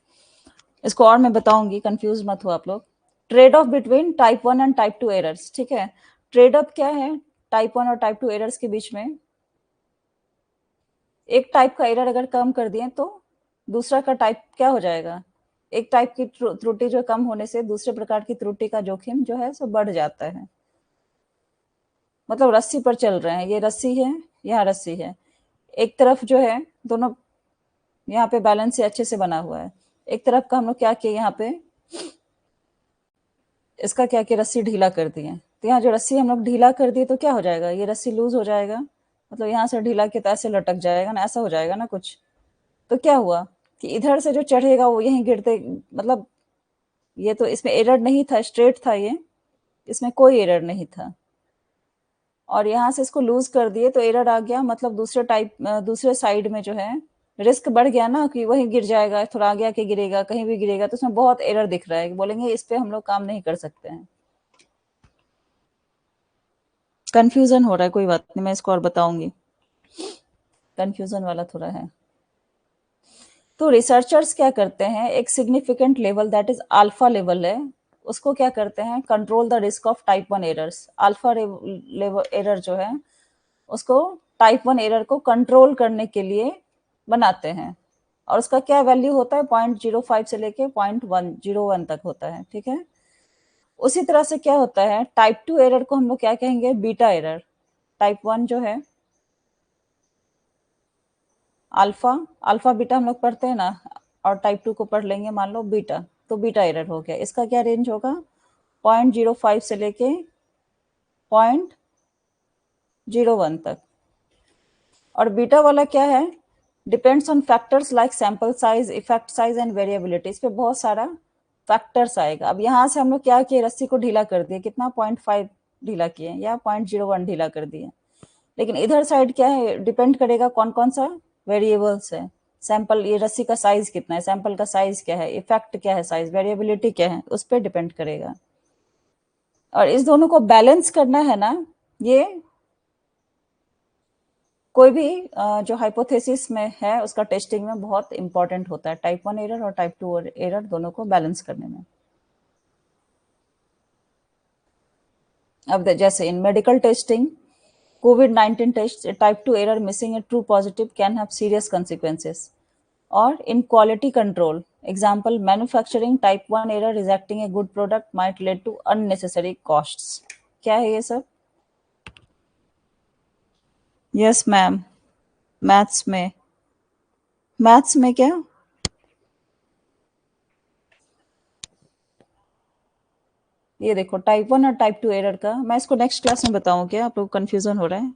इसको और मैं बताऊंगी, कंफ्यूज मत हो आप लोग। Trade off between type 1 and type 2 errors. ठीक है, ट्रेड ऑफ क्या है टाइप 1 और टाइप 2 एरर्स के बीच में। एक टाइप का एरर अगर कम कर दिए तो दूसरा का टाइप क्या हो जाएगा, एक टाइप की त्रुटि जो कम होने से दूसरे प्रकार की त्रुटि का जोखिम जो है सो बढ़ जाता है। मतलब रस्सी पर चल रहे हैं, ये रस्सी है, यहाँ रस्सी है, एक तरफ जो है दोनों यहाँ पे बैलेंस से अच्छे से बना हुआ है, एक तरफ का हम लोग क्या किए यहाँ पे इसका क्या किया, रस्सी ढीला कर दिए, तो यहाँ जो रस्सी हम लोग ढीला कर दिए तो क्या हो जाएगा, ये रस्सी लूज हो जाएगा, मतलब यहाँ से ढीला के तो ऐसे लटक जाएगा ना, ऐसा हो जाएगा ना कुछ। तो क्या हुआ कि इधर से जो चढ़ेगा वो यहीं गिरते, मतलब ये तो इसमें एरर नहीं था, स्ट्रेट था ये, इसमें कोई एरर नहीं था। और यहाँ से इसको लूज कर दिए तो एरर आ गया, मतलब दूसरे साइड में जो है रिस्क बढ़ गया ना कि वहीं गिर जाएगा, थोड़ा आगे आके गिरेगा, कहीं भी गिरेगा, तो उसमें बहुत एरर दिख रहा है, बोलेंगे इस पे हम लोग काम नहीं कर सकते हैं। कंफ्यूजन हो रहा है, कोई बात नहीं, मैं इसको और बताऊंगी, कंफ्यूजन वाला थोड़ा है। तो रिसर्चर्स क्या करते हैं, एक significant level that is alpha level है, उसको क्या करते हैं, control the risk of type 1 errors. Alpha level error जो है उसको टाइप 1 एरर को कंट्रोल करने के लिए बनाते हैं। और उसका क्या वैल्यू होता है, 0.05 से लेके 0.101 तक होता है। ठीक है, उसी तरह से क्या होता है, टाइप 2 एरर को हम लोग क्या कहेंगे, बीटा एरर। टाइप 1 जो है अल्फा, अल्फा बीटा हम लोग पढ़ते हैं ना, और टाइप 2 को पढ़ लेंगे मान लो बीटा, तो बीटा एरर हो गया। इसका क्या रेंज होगा, 0.05 से लेके 0.01 तक। और बीटा वाला क्या है, depends on factors like sample size, effect size and variability. इस पे बहुत सारा फैक्टर्स आएगा। अब यहाँ से हम लोग क्या किए, रस्सी को ढीला कर दिए, कितना 0.5 ढीला किए या 0.01 ढीला कर दिए, लेकिन इधर साइड क्या है, डिपेंड करेगा कौन कौन सा वेरिएबल्स है। सैंपल, ये रस्सी का साइज कितना है, सैंपल का साइज क्या है, इफेक्ट क्या है, साइज वेरिएबिलिटी क्या है, उस पर डिपेंड करेगा। और इस दोनों को बैलेंस करना है ना, ये कोई भी जो हाइपोथेसिस में है उसका टेस्टिंग में बहुत इंपॉर्टेंट होता है, टाइप 1 एरर और टाइप 2 एरर दोनों को बैलेंस करने में। अब जैसे इन medical testing, COVID-19 test, a type 2 error missing a true positive can have serious consequences. Or in quality control, example, manufacturing type 1 error rejecting a good product might lead to unnecessary costs. क्या है ये सब? Yes ma'am, maths में, maths में क्या, ये देखो type 1 और टाइप 2 एरर का मैं इसको नेक्स्ट क्लास में बताऊँ क्या, आप लोग कंफ्यूजन हो रहा है।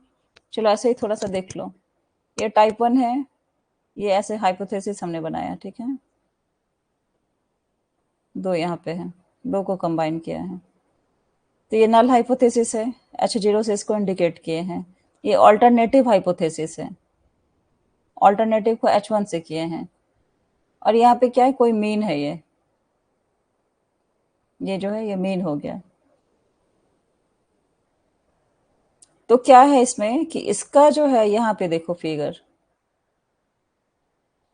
चलो ऐसे ही थोड़ा सा देख लो, ये टाइप 1 है, ये ऐसे हाइपोथेसिस हमने बनाया, ठीक है, दो यहाँ पे है, दो को कंबाइन किया है, तो ये नल हाइपोथेसिस है, H0 से इसको इंडिकेट किए हैं। ये ऑल्टरनेटिव हाइपोथेसिस है, ऑल्टरनेटिव को H1 से किए हैं। और यहाँ पे क्या है, कोई मीन है, ये जो है ये मीन हो गया। तो क्या है इसमें कि इसका जो है यहाँ पे देखो फिगर,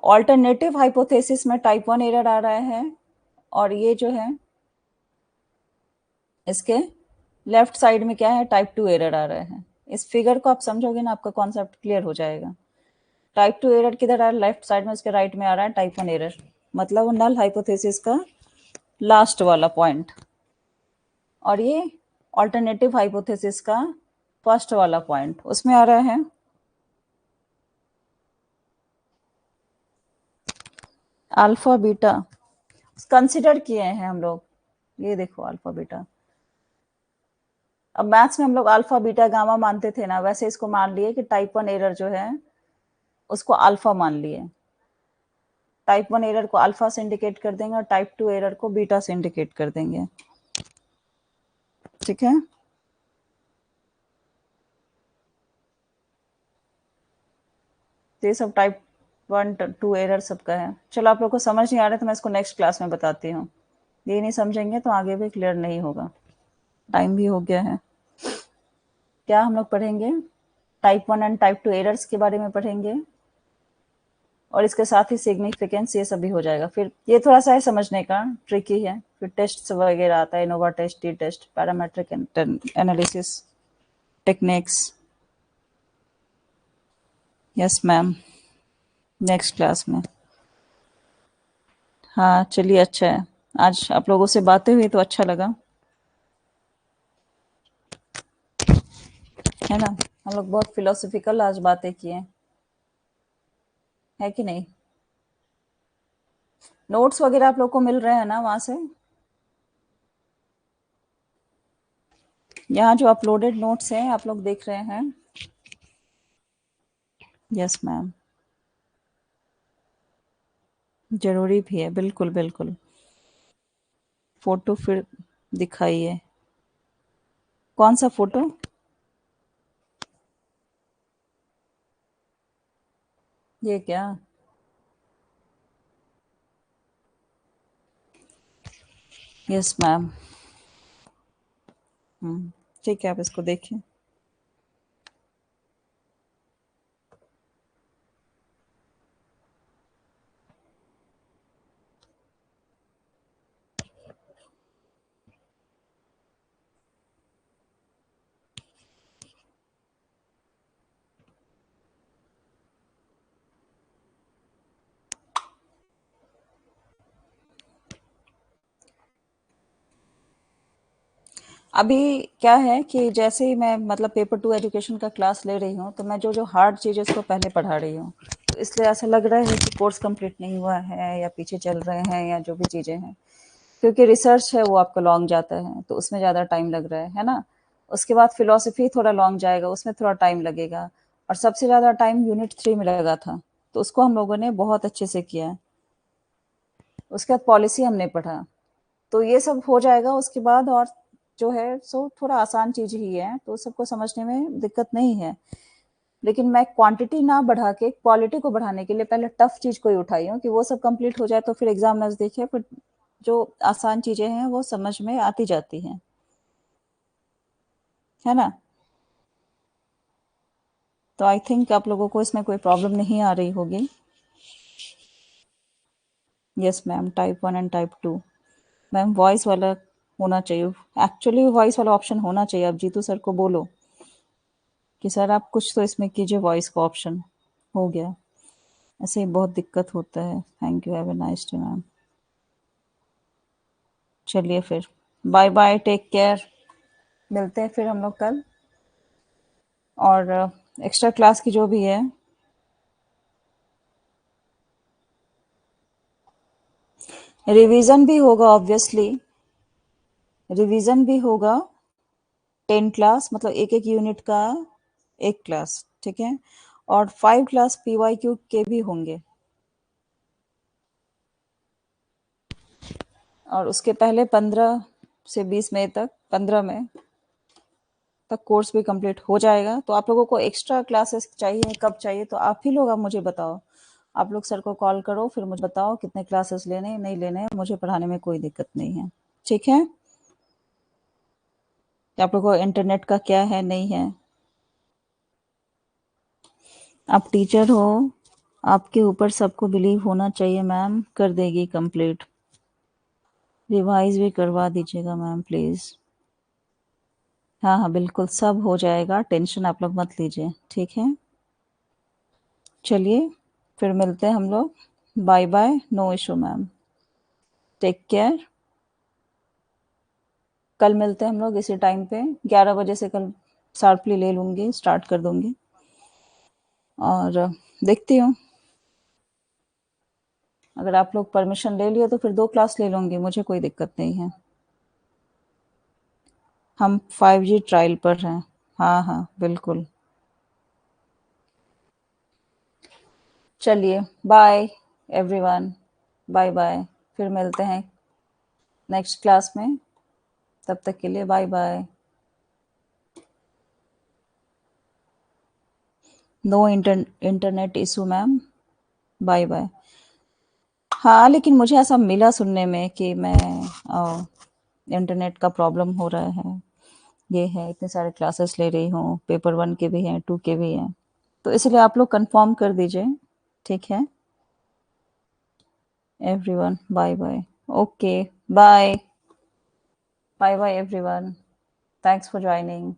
ऑल्टरनेटिव हाइपोथेसिस में टाइप 1 एरर आ रहा है, और ये जो है इसके लेफ्ट साइड में क्या है, टाइप 2 एरर आ रहा है। इस फिगर को आप समझोगे ना, आपका कॉन्सेप्ट क्लियर हो जाएगा। टाइप 2 एरर किधर आ रहा है? लेफ्ट साइड में, उसके राइट में आ रहा है टाइप 1 एरर, मतलब वो नल हाइपोथेसिस का लास्ट वाला पॉइंट, और ये ऑल्टरनेटिव हाइपोथेसिस का फर्स्ट वाला पॉइंट उसमें आ रहा है। अल्फा बीटा कंसिडर किए हैं हम लोग, ये देखो अल्फा बीटा। अब मैथ्स में हम लोग अल्फा बीटा गामा मानते थे ना, वैसे इसको मान लिए कि टाइप 1 एरर जो है उसको अल्फा मान लिए। टाइप 1 एरर को अल्फा से इंडिकेट कर देंगे और टाइप 2 एरर को बीटा से इंडिकेट कर देंगे। ठीक है, तो ये सब टाइप 1 2 एरर सबका है। चलो, आप लोग को समझ नहीं आ रहा है तो मैं इसको नेक्स्ट क्लास में बताती हूँ। ये नहीं समझेंगे तो आगे भी क्लियर नहीं होगा। टाइम भी हो गया है। क्या हम लोग पढ़ेंगे? टाइप 1 एंड टाइप 2 एरर्स के बारे में पढ़ेंगे, और इसके साथ ही सिग्निफिकेंस, ये सब भी हो जाएगा। फिर ये थोड़ा सा है समझने का, ट्रिकी है। फिर टेस्ट वगैरह आता है, ANOVA test, T test, parametric analysis techniques. Yes ma'am, next class में। हाँ चलिए, अच्छा है, आज आप लोगों से बातें हुई तो अच्छा लगा, है ना। हम लोग बहुत फिलोसफिकल आज बातें किए, है कि नहीं। नोट्स वगैरह आप लोग को मिल रहे हैं ना वहाँ से? यहाँ जो अपलोडेड नोट्स हैं आप लोग देख रहे हैं? यस मैम, जरूरी भी है, बिल्कुल बिल्कुल। फोटो फिर दिखाइए, कौन सा फोटो? ये क्या? Yes ma'am. ठीक है, आप इसको देखिए। अभी क्या है कि जैसे ही मैं मतलब पेपर 2 एजुकेशन का क्लास ले रही हूँ, तो मैं जो जो हार्ड चीज़ है उसको पहले पढ़ा रही हूँ, तो इसलिए ऐसा लग रहा है कि कोर्स कंप्लीट नहीं हुआ है या पीछे चल रहे हैं या जो भी चीज़ें हैं, क्योंकि रिसर्च है वो आपका लॉन्ग जाता है तो उसमें ज़्यादा टाइम लग रहा है ना। उसके बाद फिलोसफी थोड़ा लॉन्ग जाएगा, उसमें थोड़ा टाइम लगेगा, और सबसे ज़्यादा टाइम यूनिट 3 में लगा था, तो उसको हम लोगों ने बहुत अच्छे से किया है। उसके बाद पॉलिसी हमने पढ़ा, तो ये सब हो जाएगा उसके बाद, और जो है सो थोड़ा आसान चीज़ ही है, तो सबको समझने में दिक्कत नहीं है। लेकिन मैं क्वांटिटी ना बढ़ा के क्वालिटी को बढ़ाने के लिए पहले टफ चीज़ कोई उठाई हूँ कि वो सब कंप्लीट हो जाए, तो फिर एग्ज़ाम नज़दीक है, फिर जो आसान चीज़ें हैं वो समझ में आती जाती हैं, है ना। तो आई थिंक आप लोगों को इसमें कोई प्रॉब्लम नहीं आ रही होगी। Yes ma'am, type 1 and type 2। Ma'am voice वाला होना चाहिए, एक्चुअली वॉइस वाला ऑप्शन होना चाहिए। आप जीतू सर को बोलो कि सर आप कुछ तो इसमें कीजिए, वॉइस का ऑप्शन हो गया, ऐसे ही बहुत दिक्कत होता है। Thank you, have a nice day ma'am. चलिए फिर, बाय बाय, टेक केयर। मिलते हैं फिर हम लोग कल, और एक्स्ट्रा क्लास की जो भी है, रिवीजन भी होगा ऑब्वियसली, रिवीजन भी होगा। 10 क्लास मतलब एक एक यूनिट का एक क्लास, ठीक है, और 5 क्लास PYQ के भी होंगे, और उसके पहले 15 से 20 मई तक, 15 मई तक कोर्स भी कंप्लीट हो जाएगा। तो आप लोगों को एक्स्ट्रा क्लासेस चाहिए, कब चाहिए, तो आप ही लोग अब मुझे बताओ। आप लोग सर को कॉल करो, फिर मुझे बताओ कितने क्लासेस लेने हैं, नहीं लेने हैं, मुझे पढ़ाने में कोई दिक्कत नहीं है। ठीक है, तो आप लोगों को इंटरनेट का क्या है नहीं है, आप टीचर हो, आपके ऊपर सबको बिलीव होना चाहिए। मैम कर देगी कंप्लीट, रिवाइज भी करवा दीजिएगा मैम प्लीज़। हाँ हाँ बिल्कुल, सब हो जाएगा, टेंशन आप लोग मत लीजिए, ठीक है। चलिए फिर मिलते हैं हम लोग। Bye bye, no issue ma'am, take care. कल मिलते हैं हम लोग इसी टाइम पे, 11 बजे से कल शार्पली ले लूँगी, स्टार्ट कर दूँगी। और देखती हूँ, अगर आप लोग परमिशन ले लिए तो फिर 2 क्लास ले लूँगी, मुझे कोई दिक्कत नहीं है। हम 5G ट्रायल पर हैं। हाँ, हाँ, बिल्कुल। चलिए, बाय एवरीवन, बाय-बाय। फिर मिलते हैं नेक्स्ट क्लास में, तब तक के लिए bye bye. No internet issue ma'am, bye bye. हाँ, लेकिन मुझे ऐसा मिला सुनने में कि मैं इंटरनेट का प्रॉब्लम हो रहा है, ये है, इतने सारे क्लासेस ले रही हूँ, पेपर 1 के भी हैं, 2 के भी हैं, तो इसलिए आप लोग कंफर्म कर दीजिए, ठीक है? Everyone bye bye. Okay, bye, bye bye everyone, thanks for joining.